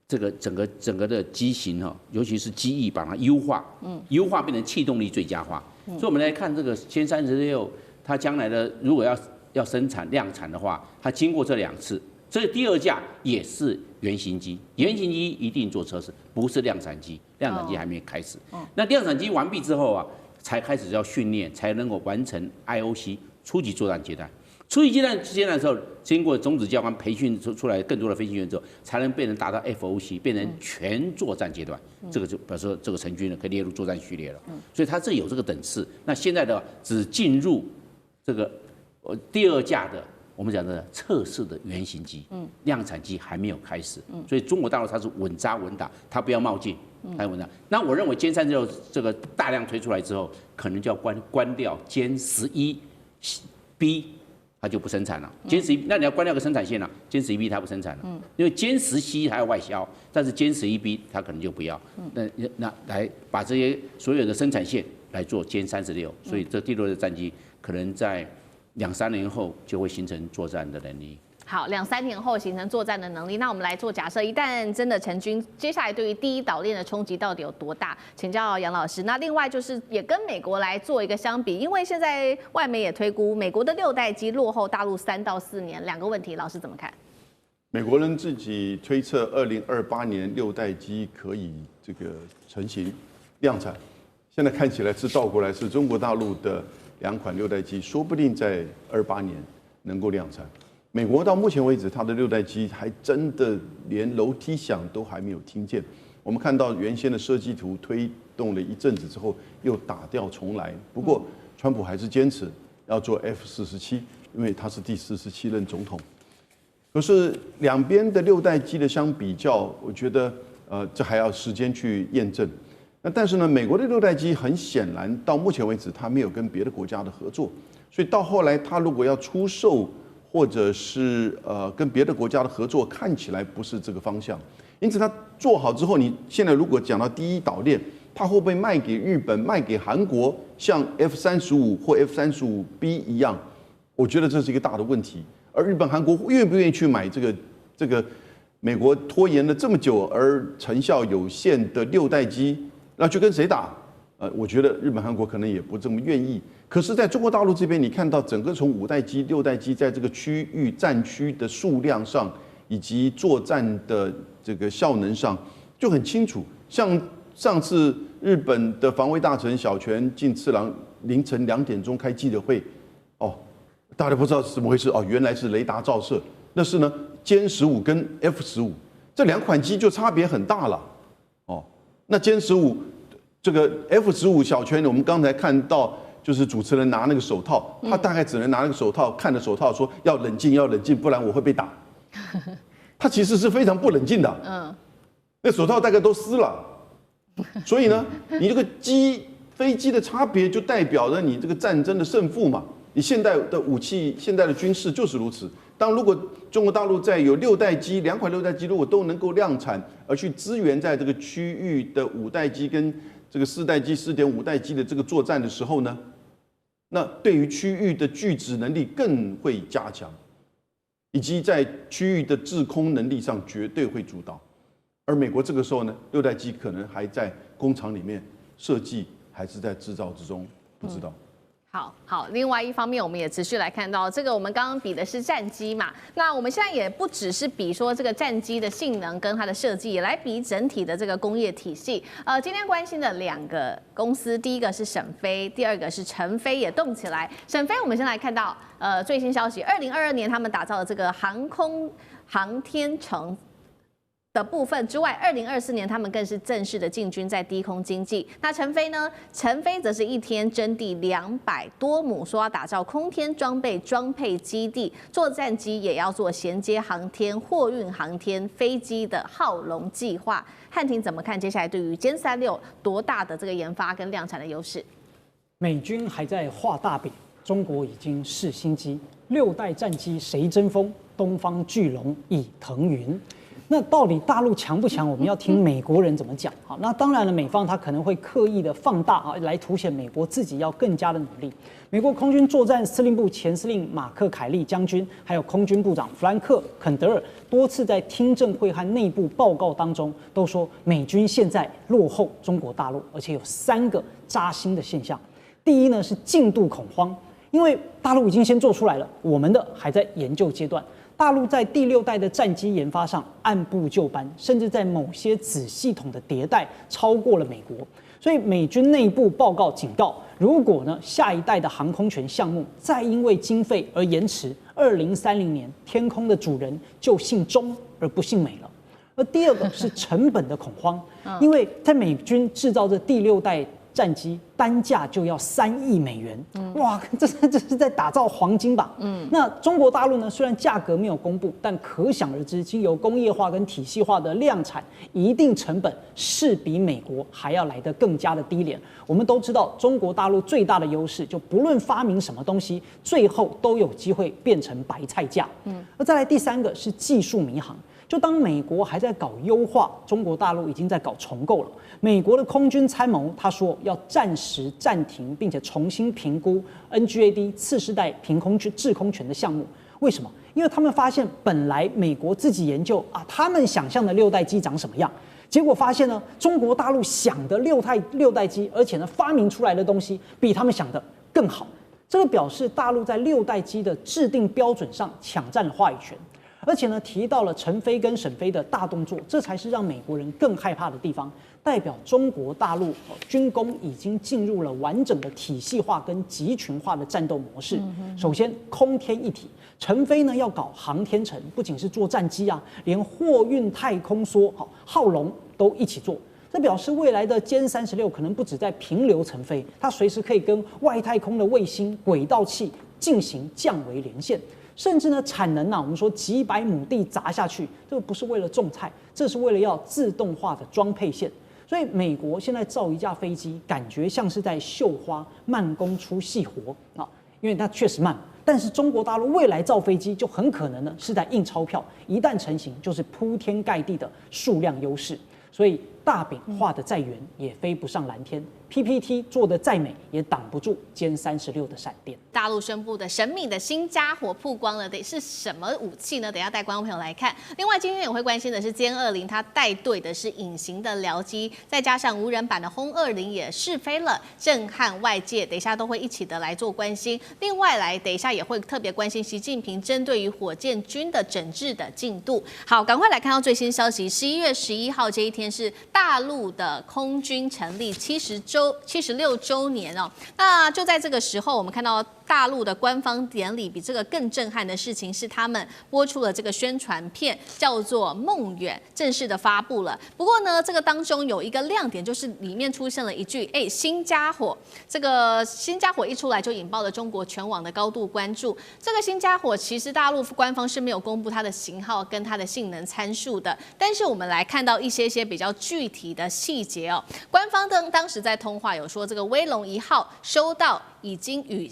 这个整个的机型哈，尤其是机翼把它优化，优化变成气动力最佳化。所以我们来看这个歼36，它将来的如果要生产量产的话，它经过这2次，这第2架也是原型机，原型机一定做测试，不是量产机，量产机还没开始。那量产机完毕之后啊，才开始要训练，才能够完成 IOC 初级作战阶段。初级阶段的时候，经过种子教官培训出来更多的飞行员之后，才能变成达到 FOC， 变成全作战阶段。这个就表示这个成军呢可以列入作战序列了。所以它这有这个等次。那现在的只进入这个第2架的我们讲的测试的原型机，量产机还没有开始。所以中国大陆它是稳扎稳打，它不要冒进。还有呢，那我认为歼36这个大量推出来之后，可能就要关掉歼11B， 它就不生产了。歼11，那你要关掉个生产线了，歼11B 它不生产了，因为歼10C 还要外销，但是歼11B 它可能就不要。那来把这些所有的生产线来做歼36，所以这第6的战机可能在2、3年后就会形成作战的能力。
好，2、3年后形成作战的能力。那我们来做假设，一旦真的成军，接下来对于第一岛链的冲击到底有多大？请教杨老师。那另外就是也跟美国来做一个相比，因为现在外媒也推估美国的6代机落后大陆3到4年，2个问题，老师怎么看？
美国人自己推测2028年6代机可以这个成型量产，现在看起来是倒过来，是中国大陆的2款6代机，说不定在28年能够量产。美国到目前为止，它的6代机还真的连楼梯响都还没有听见。我们看到原先的设计图推动了一阵子之后，又打掉重来。不过，川普还是坚持要做 F-47，因为他是第47任总统。可是两边的6代机的相比较，我觉得这还要时间去验证。那但是呢，美国的6代机很显然到目前为止，它没有跟别的国家的合作，所以到后来它如果要出售，或者是跟别的国家的合作，看起来不是这个方向。因此它做好之后，你现在如果讲到第一岛链，它会不会卖给日本、卖给韩国，像 F-35或 F-35B 一样？我觉得这是一个大的问题。而日本、韩国愿不愿意去买这个美国拖延了这么久而成效有限的6代机，那去跟谁打？我觉得日本、韩国可能也不这么愿意。可是，在中国大陆这边，你看到整个从5代机、6代机在这个区域战区的数量上，以及作战的这个效能上，就很清楚。像上次日本的防卫大臣小泉进次郎凌晨2点钟开记者会，大家不知道是怎么回事原来是雷达照射。那是呢，歼15跟 F-15这2款机就差别很大了。那歼15这个 F-15小泉，我们刚才看到。就是主持人拿那个手套，他大概只能拿那个手套，看着手套说要冷静，要冷静，不然我会被打。他其实是非常不冷静的。那手套大概都撕了。所以呢，你这个飞机的差别就代表了你这个战争的胜负嘛。你现代的武器、现代的军事就是如此。当如果中国大陆在有6代机2款6代机如果都能够量产，而去支援在这个区域的5代机跟这个4代机、4.5代机的这个作战的时候呢，那对于区域的拒止能力更会加强，以及在区域的制空能力上绝对会主导。而美国这个时候呢，6代机可能还在工厂里面设计，还是在制造之中，不知道。
好，另外一方面，我们也持续来看到这个，我们刚刚比的是战机嘛，那我们现在也不只是比说这个战机的性能跟它的设计，也来比整体的这个工业体系。今天关心的2个公司，第一个是沈飞，第二个是成飞也动起来。沈飞，我们先来看到最新消息，2022年他们打造的这个航天城的部分之外，2024年他们更是正式的进军在低空经济。那成飞呢？成飞则是一天征地200多亩，说要打造空天装配基地，做战机也要做衔接航天、货运航天飞机的浩龙计划。汉庭怎么看接下来对于歼36多大的这个研发跟量产的优势？
美军还在画大饼，中国已经试新机，6代战机谁争锋？东方巨龙已腾云。那到底大陆强不强？我们要听美国人怎么讲。好，那当然了，美方他可能会刻意的放大啊，来凸显美国自己要更加的努力。美国空军作战司令部前司令马克·凯利将军，还有空军部长弗兰克·肯德尔多次在听证会和内部报告当中都说，美军现在落后中国大陆，而且有3个扎心的现象。第一呢是进度恐慌，因为大陆已经先做出来了，我们的还在研究阶段。大陆在第6代的战机研发上按部就班，甚至在某些子系统的迭代超过了美国。所以美军内部报告警告，如果呢下一代的航空权项目再因为经费而延迟，2030年天空的主人就姓钟而不姓美了。而第2个是成本的恐慌，因为在美军制造的第6代战机单价就要3亿美元，哇，这是在打造黄金吧？那中国大陆呢？虽然价格没有公布，但可想而知，经由工业化跟体系化的量产，一定成本是比美国还要来得更加的低廉。我们都知道，中国大陆最大的优势，就不论发明什么东西，最后都有机会变成白菜价。而再来第3个是技术迷航。就当美国还在搞优化，中国大陆已经在搞重构了。美国的空军参谋他说要暂时暂停，并且重新评估 NGAD 次世代制空权的项目。为什么？因为他们发现本来美国自己研究啊，他们想象的6代机长什么样，结果发现呢，中国大陆想的六代机，而且呢发明出来的东西比他们想的更好。这个表示大陆在6代机的制定标准上抢占了话语权。而且呢，提到了成飞跟沈飞的大动作，这才是让美国人更害怕的地方。代表中国大陆军工已经进入了完整的体系化跟集群化的战斗模式。首先，空天一体，成飞呢要搞航天城，不仅是做战机啊，连货运太空梭浩龙都一起做。这表示未来的歼36可能不止在平流层飞，它随时可以跟外太空的卫星、轨道器进行降维连线。甚至呢，产能我们说几百亩地砸下去，这个不是为了种菜，这是为了要自动化的装配线。所以美国现在造一架飞机，感觉像是在绣花，慢工出细活啊，因为它确实慢。但是中国大陆未来造飞机就很可能呢是在印钞票，一旦成型就是铺天盖地的数量优势。所以大饼画得再圆，也飞不上蓝天。PPT 做得再美，也挡不住歼36的闪电。
大陆宣布的神秘的新家伙曝光了，得是什么武器呢？等一下带观众朋友来看。另外，今天也会关心的是歼20，它带队的是隐形的僚机，再加上无人版的轰20也试飞了，震撼外界。等一下都会一起的来做关心。另外等一下也会特别关心习近平针对于火箭军的整治的进度。好，赶快来看到最新消息，11月11号这一天是大陆的空军成立76周年哦。那就在这个时候，我们看到大陆的官方典礼，比这个更震撼的事情是，他们播出了这个宣传片，叫做《梦远》，正式的发布了。不过呢，这个当中有一个亮点，就是里面出现了一句“新家伙”。这个新家伙一出来，就引爆了中国全网的高度关注。这个新家伙其实大陆官方是没有公布它的型号跟它的性能参数的，但是我们来看到一些比较具体的细节哦。官方当时在通话有说，这个威龙1号收到已经与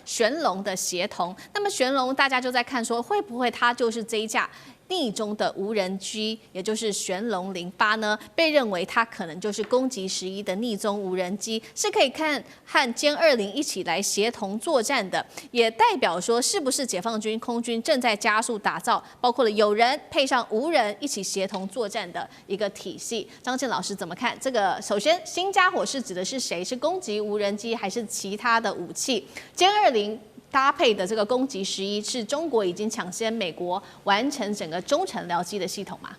玄龙的协同。那么玄龙大家就在看说，会不会它就是这一架逆中的无人机，也就是玄龙08呢？被认为它可能就是攻击11的逆中无人机，是可以和歼20一起来协同作战的，也代表说是不是解放军空军正在加速打造，包括了有人配上无人一起协同作战的一个体系。张健老师怎么看这个？首先，新家伙是指的是谁？是攻击无人机还是其他的武器？歼20搭配的这个攻击11是中国已经抢先美国完成整个中程僚机的系统吗？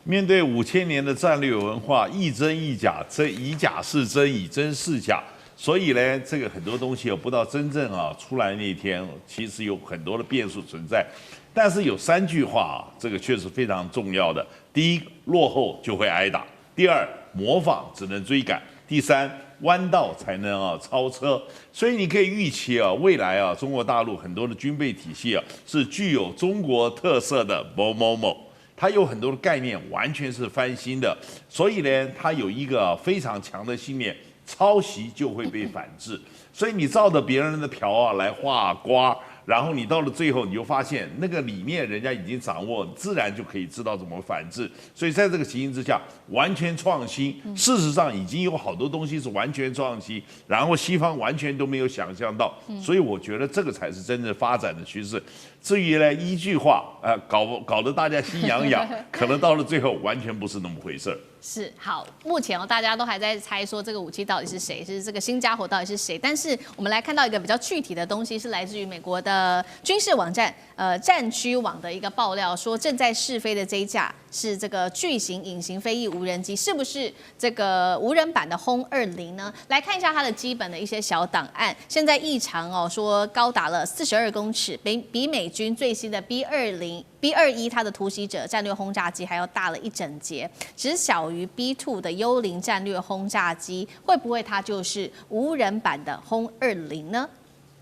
面对5000年的战略文化，亦真亦假，以假是真，以真是假。所以呢，这个很多东西不到真正出来那一天，其实有很多的变数存在。但是有3句话这个确实非常重要的：第一，落后就会挨打；第二，模仿只能追赶；第三，弯道才能超车。所以你可以预期未来中国大陆很多的军备体系是具有中国特色的某某某，它有很多的概念完全是翻新的。所以呢，它有一个非常强的信念：抄袭就会被反制。所以你照着别人的瓢来画瓜，然后你到了最后，你就发现那个里面人家已经掌握，自然就可以知道怎么反制。所以在这个情形之下，完全创新，事实上已经有好多东西是完全创新，然后西方完全都没有想象到。所以我觉得这个才是真正发展的趋势。至于呢，一句话搞得大家心痒痒，可能到了最后完全不是那么回事儿。
是好，目前大家都还在猜说这个武器到底是谁，是这个新家伙到底是谁。但是我们来看到一个比较具体的东西，是来自于美国的军事网站战区网的一个爆料，说正在试飞的这一架是这个巨型隐形飞翼无人机，是不是这个无人版的轰20呢？来看一下它的基本的一些小档案。现在异常说高达了42公尺，比美军最新的 B21它的突袭者战略轰炸机还要大了一整截，只小于 B2 的幽灵战略轰炸机，会不会它就是无人版的轰20呢？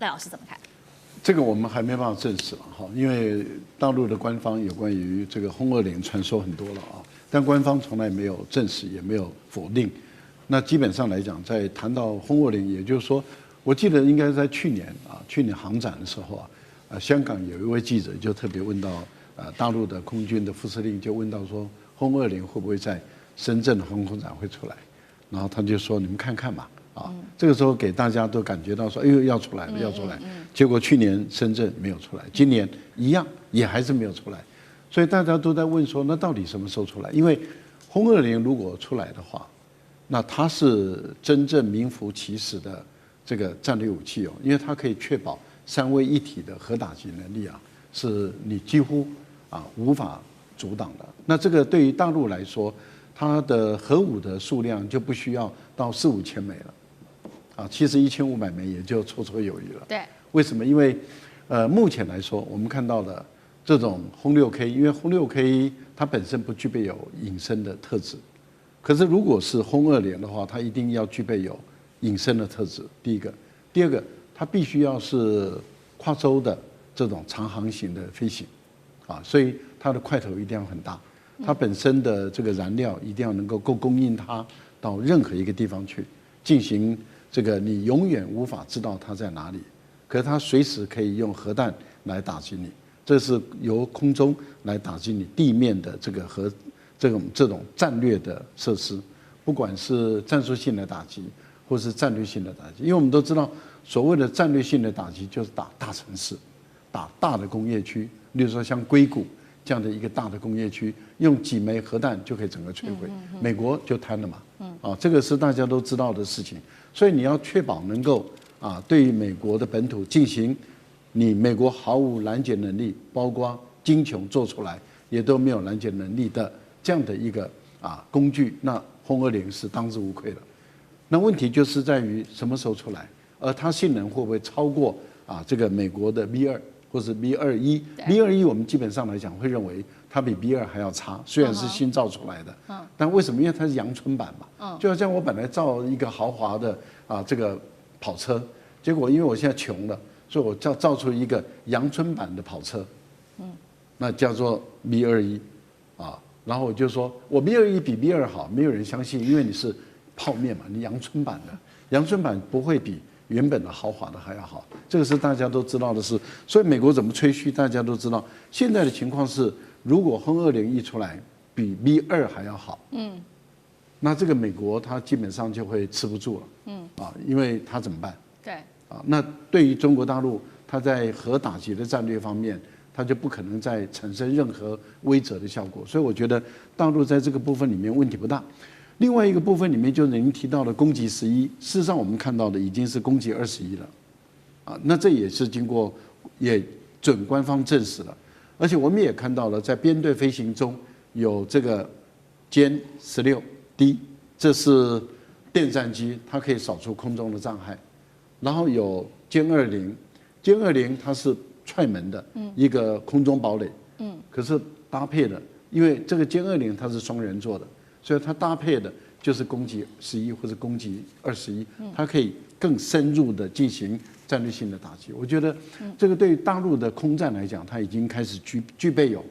赖老师怎么看？
这个我们还没办法证实了哈，因为大陆的官方有关于这个轰20传说很多了啊，但官方从来没有证实，也没有否定。那基本上来讲，在谈到轰20，也就是说，我记得应该在去年航展的时候香港有一位记者就特别问到大陆的空军的副司令，就问到说，轰20会不会在深圳的航空展会出来？然后他就说，你们看看吧。这个时候给大家都感觉到说，哎呦要出来了，要出来。结果去年深圳没有出来，今年一样也还是没有出来，所以大家都在问说，那到底什么时候出来？因为轰20如果出来的话，那它是真正名副其实的这个战略武器因为它可以确保3位一体的核打击能力是你几乎无法阻挡的。那这个对于大陆来说，它的核武的数量就不需要到4、5千枚了。其实1500枚也就绰绰有余了。
对，
为什么？因为，目前来说，我们看到的这种轰6K，因为轰6K它本身不具备有隐身的特质，可是如果是轰20的话，它一定要具备有隐身的特质。第一个，第二个，它必须要是跨洲的这种长航行的飞行，所以它的块头一定要很大，它本身的这个燃料一定要能够供应它到任何一个地方去进行。这个你永远无法知道它在哪里，可是它随时可以用核弹来打击你，这是由空中来打击你地面的这个这种战略的设施，不管是战术性的打击或是战略性的打击，因为我们都知道，所谓的战略性的打击就是打大城市，打大的工业区，例如说像硅谷这样的一个大的工业区，用几枚核弹就可以整个摧毁，美国就瘫了嘛，这个是大家都知道的事情。所以你要确保能够对于美国的本土进行，你美国毫无拦截能力，包括精穷做出来也都没有拦截能力的这样的一个工具，那轰20是当之无愧的。那问题就是在于什么时候出来，而它性能会不会超过这个美国的 B2或是 B21？B21我们基本上来讲会认为它比 B2还要差，虽然是新造出来的，但为什么？因为它是阳春版嘛，就好像我本来造一个豪华的这个跑车，结果因为我现在穷了，所以我造出一个阳春版的跑车，那叫做 B21然后我就说我 B21比 B2好，没有人相信，因为你是泡面嘛，你阳春版的，阳春版不会比原本的豪华的还要好，这个是大家都知道的事。所以美国怎么吹嘘，大家都知道。现在的情况是，如果轰201出来比 V2还要好，那这个美国它基本上就会吃不住了，因为它怎么办？
对，
那对于中国大陆，它在核打击的战略方面，它就不可能再产生任何威慑的效果。所以我觉得大陆在这个部分里面问题不大。另外一个部分里面就是您提到的攻击11，事实上我们看到的已经是攻击21了，那这也是经过也准官方证实了，而且我们也看到了在编队飞行中有这个歼16D，这是电战机，它可以扫除空中的障碍，然后有歼20，它是踹门的一个空中堡垒，可是搭配的，因为这个歼20它是双人座的。所以它搭配的就是攻击11或者攻击21，它可以更深入的进行战略性的打击。我觉得这个对于大陆的空战来讲，它已经开始具备有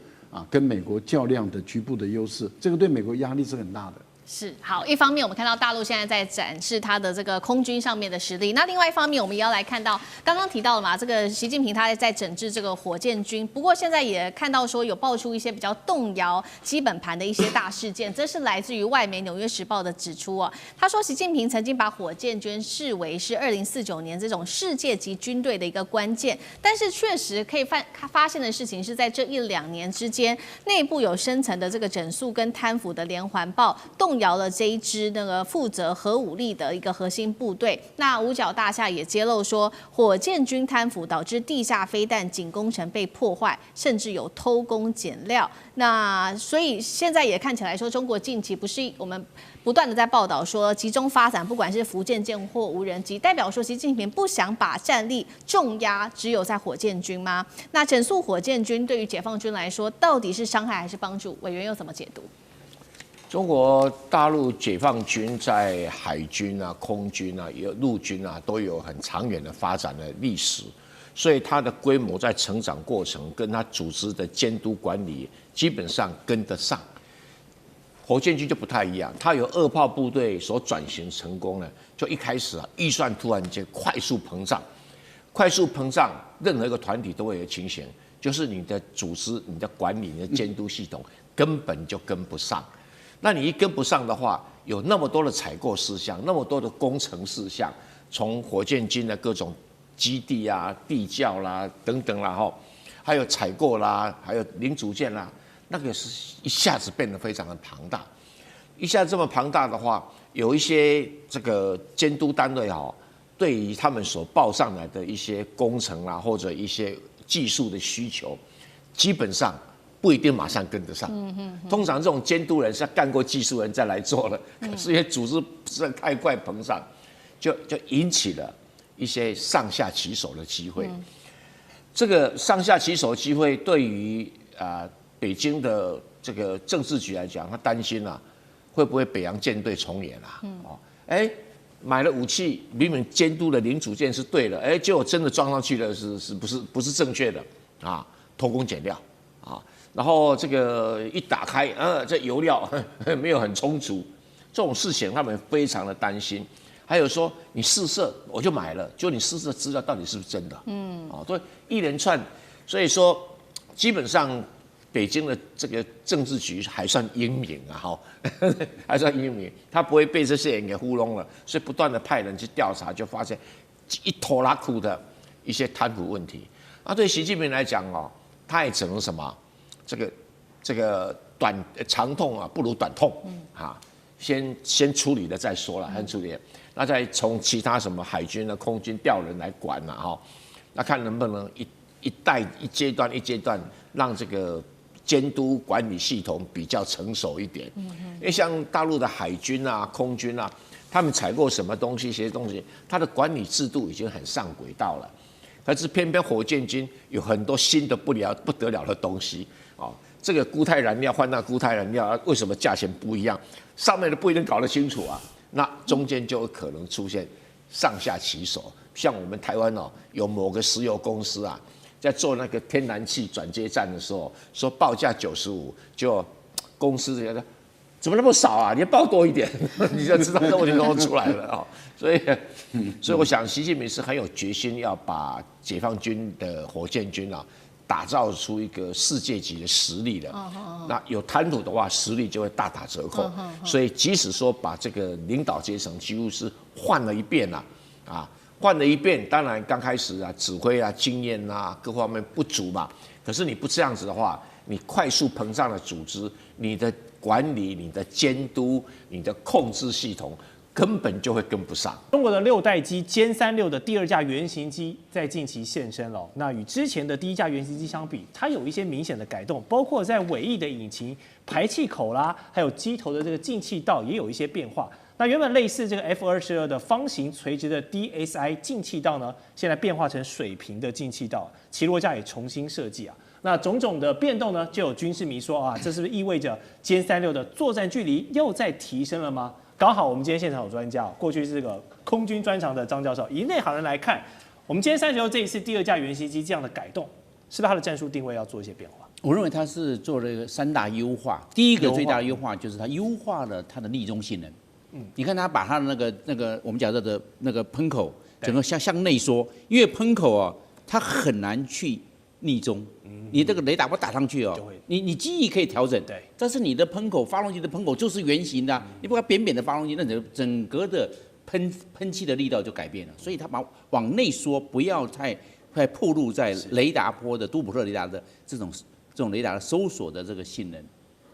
跟美国较量的局部的优势，这个对美国压力是很大的。
是好，一方面我们看到大陆现在在展示它的这个空军上面的实力，那另外一方面我们也要来看到刚刚提到了嘛，这个习近平他在整治这个火箭军，不过现在也看到说有爆出一些比较动摇基本盘的一些大事件，这是来自于外媒《纽约时报》的指出哦，他说习近平曾经把火箭军视为是2049年这种世界级军队的一个关键，但是确实可以发现的事情是在这1-2年之间，内部有深层的这个整肃跟贪腐的连环爆，动摇了这一支那个负责核武力的一个核心部队。那五角大厦也揭露说，火箭军贪腐导致地下飞弹警工程被破坏，甚至有偷工减料。那所以现在也看起来说，中国近期不是我们不断的在报道说集中发展，不管是福建舰或无人机，代表说习近平不想把战力重压只有在火箭军吗？那整肃火箭军对于解放军来说，到底是伤害还是帮助？委员又怎么解读？
中国大陆解放军在海军啊、空军啊、有陆军啊，都有很长远的发展的历史，所以它的规模在成长过程跟它组织的监督管理基本上跟得上。火箭军就不太一样，它有2炮部队所转型成功了，就一开始预算突然间快速膨胀，任何一个团体都会有情形，就是你的组织、你的管理、你的监督系统根本就跟不上。那你一跟不上的话，有那么多的采购事项，那么多的工程事项，从火箭军的各种基地啊、地窖啦等等啦，还有采购啦，还有零组件啦，那个是一下子变得非常的庞大。一下子这么庞大的话，有一些这个监督单位对于他们所报上来的一些工程啦，或者一些技术的需求，基本上不一定马上跟得上。通常这种监督人是要干过技术人再来做的，可是因为组织实在太快膨胀，就引起了一些上下其手的机会。这个上下其手的机会，对于北京的这个政治局来讲，他担心会不会北洋舰队重演买了武器，明明监督的零组件是对的，结果真的装上去了，是不是正确的偷工减料然后这个一打开，这油料没有很充足，这种事情他们非常的担心。还有说你试射我就买了，就你试射资料到底是不是真的？对，一连串，所以说基本上北京的这个政治局还算英明还算英明，他不会被这些人给糊弄了，所以不断的派人去调查，就发现一拖拉库的一些贪腐问题。对习近平来讲他也只能什么？这个长痛不如短痛先处理了再说了，先处理了，那再从其他什么海军的空军调人来管那看能不能一阶段让这个监督管理系统比较成熟一点。因为像大陆的海军啊、空军啊，他们采购什么东西、些东西，它的管理制度已经很上轨道了。可是偏偏火箭军有很多新的不得了的东西这个固态燃料换那固态燃料，为什么价钱不一样？上面的不一定搞得清楚那中间就有可能出现上下其手。像我们台湾有某个石油公司在做那个天然气转接站的时候，说报价95，就公司觉得怎么那么少啊？你要报多一点，你就知道这问题都出来了啊。所以我想，习近平是很有决心要把解放军的火箭军啊，打造出一个世界级的实力的。那有贪腐的话，实力就会大打折扣。所以即使说把这个领导阶层几乎是换了一遍了，换了一遍，当然刚开始啊，指挥啊、经验啊各方面不足嘛。可是你不这样子的话，你快速膨胀的组织，你的管理、你的监督、你的控制系统根本就会跟不上。
中国的6代机歼36的第2架原型机在近期现身了。那与之前的第1架原型机相比，它有一些明显的改动，包括在尾翼的引擎、排气口啦，还有机头的这个进气道也有一些变化。那原本类似这个 F-22的方形垂直的 DSI 进气道呢，现在变化成水平的进气道，起落架也重新设计啊。那种种的变动呢，就有军事迷说啊，这是不是意味着歼36的作战距离又在提升了吗？刚好我们今天现场有专家，过去是这个空军专长的张教授，以内行人来看，我们歼36这一次第2架原型机这样的改动，是不是它的战术定位要做一些变化？
我认为它是做了一个3大优化。第一个最大的优化就是它优化了它的逆中性能。你看它把它的那个我们讲的那个喷口整个向内缩，因为喷口啊，它很难去逆中。你这个雷达不打上去哦，你机翼可以调整，对，但是你的喷口发动机的喷口就是圆形的，你不要扁扁的发动机，那整个的喷气的力道就改变了，所以它把往内缩，不要太暴露在雷达波的都普特雷达的这种雷达的搜索的这个性能，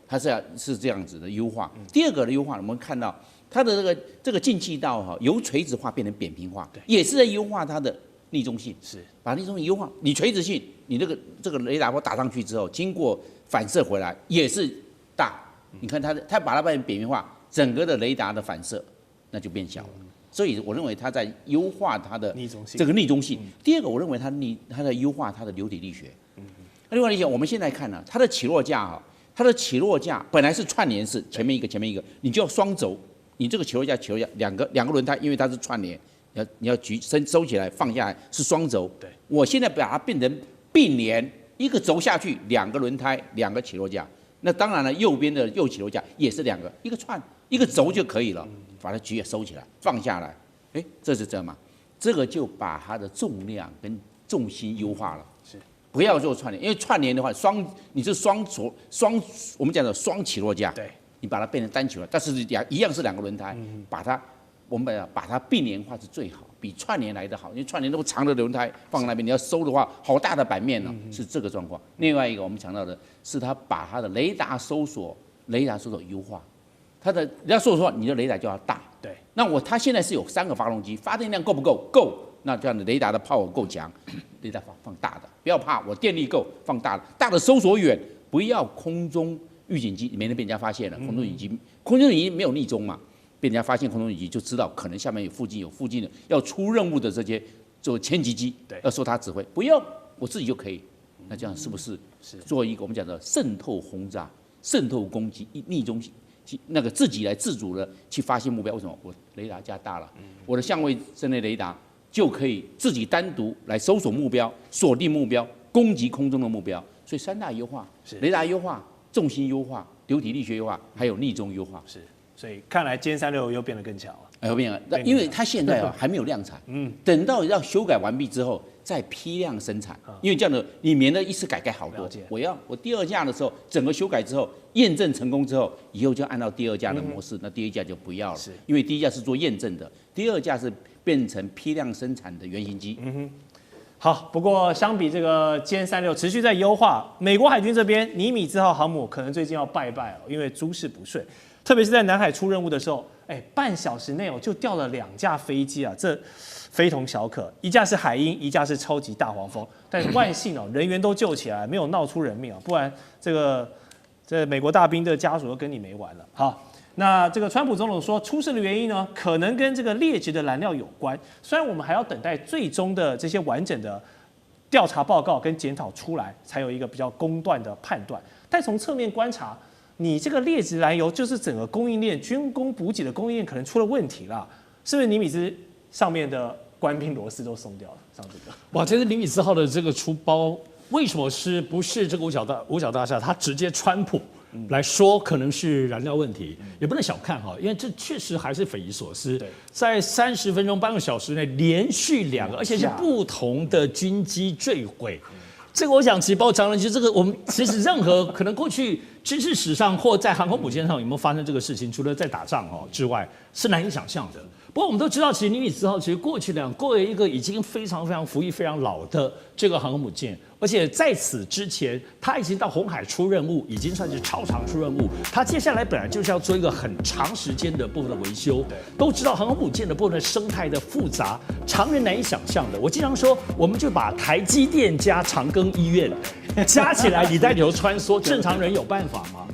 它是这样子的优化。第二个的优化，我们看到它的这个进气道哈，由垂直化变成扁平化，也是在优化它的逆中性，是把逆中性优化。你垂直性，你这个雷达波打上去之后，经过反射回来也是大。你看它把它变成扁平化，整个的雷达的反射那就变小了。所以我认为它在优化它的这个逆中性。第二个，我认为它在优化它的流体力学。另外一点，我们现在看呢，它的起落架哈，它的起落架本来是串联式，前面一个，你就要双轴。你这个起落架两个轮胎，因为它是串联，你要收起来放下来是双轴。对，我现在把它变成并联，一个轴下去，2个轮胎，2个起落架。那当然了，右边的右起落架也是2个，一个串一个轴就可以了。把它举也收起来，放下来，这是这样嘛？这个就把它的重量跟重心优化了。是，不要做串联，因为串联的话，你是双，我们讲的双起落架。对。你把它变成单起落，但是一样是2个轮胎，我们把它并联化是最好，比串联来得好。因为串联那么长的轮胎放在那边，你要收的话，好大的版面呢，是这个状况。另外一个我们讲到的是，它把它的雷达搜索优化，它的你要搜索，你的雷达就要大。对，那它现在是有3个发动机，发电量够不够？够。那这样的雷达的 power 够强，雷达放大的，不要怕，我电力够，放大的，大的搜索远，不要空中。预警机没能被人家发现了，空中预警机没有逆中嘛，被人家发现空中预警机就知道可能下面有附近的要出任务的这些做千级机，要受他指挥，不用我自己就可以。那这样是不是做一个我们讲的渗透轰炸、渗透攻击、逆中那个自己来自主的去发现目标？为什么？我雷达加大了，我的相位阵内雷达就可以自己单独来搜索目标、锁定目标、攻击空中的目标。所以3大优化：雷达优化。重心优化、流体力学优化，还有逆中优化。是，
所以看来歼36又变得更强了。
又变了，因为它现在还没有量产，等到要修改完毕之后再批量生产，因为这样的你免得一次改好多。我第2架的时候，整个修改之后验证成功之后，以后就按照第2架的模式，那第1架就不要了，因为第1架是做验证的，第2架是变成批量生产的原型机。
好，不过相比这个歼36持续在优化，美国海军这边尼米兹号航母可能最近要拜拜了，因为诸事不顺，特别是在南海出任务的时候，半小时内就掉了2架飞机啊，这非同小可。一架是海鹰，一架是超级大黄蜂，但是万幸人员都救起来，没有闹出人命啊，不然这美国大兵的家属都跟你没完了。好。那这个川普总统说，出事的原因呢，可能跟这个劣质的燃料有关。虽然我们还要等待最终的这些完整的调查报告跟检讨出来，才有一个比较公断的判断。但从侧面观察，你这个劣质燃油就是整个供应链、军工补给的供应链可能出了问题了，是不是？尼米兹上面的官兵螺丝都松掉了，上这个。
哇，这是尼米兹号的这个出包，为什么不是这个五角大厦？它直接川普。来说，可能是燃料问题，也不能小看哈，因为这确实还是匪夷所思。在30分钟、半个小时内连续2个，而且是不同的军机坠毁。这个我想，其实包括张仁，其实这个我们其实任何可能过去军事史上或在航空母舰上有没有发生这个事情，除了在打仗之外，是难以想象的。不过我们都知道，其实尼米兹号其实过为一个已经非常服役非常老的这个航空母舰，而且在此之前，它已经到红海出任务，已经算是超长出任务。它接下来本来就是要做一个很长时间的部分的维修。都知道航空母舰的部分的生态的复杂，常人难以想象的。我经常说，我们就把台积电加长庚医院加起来，你在里头穿梭，正常人有办法吗？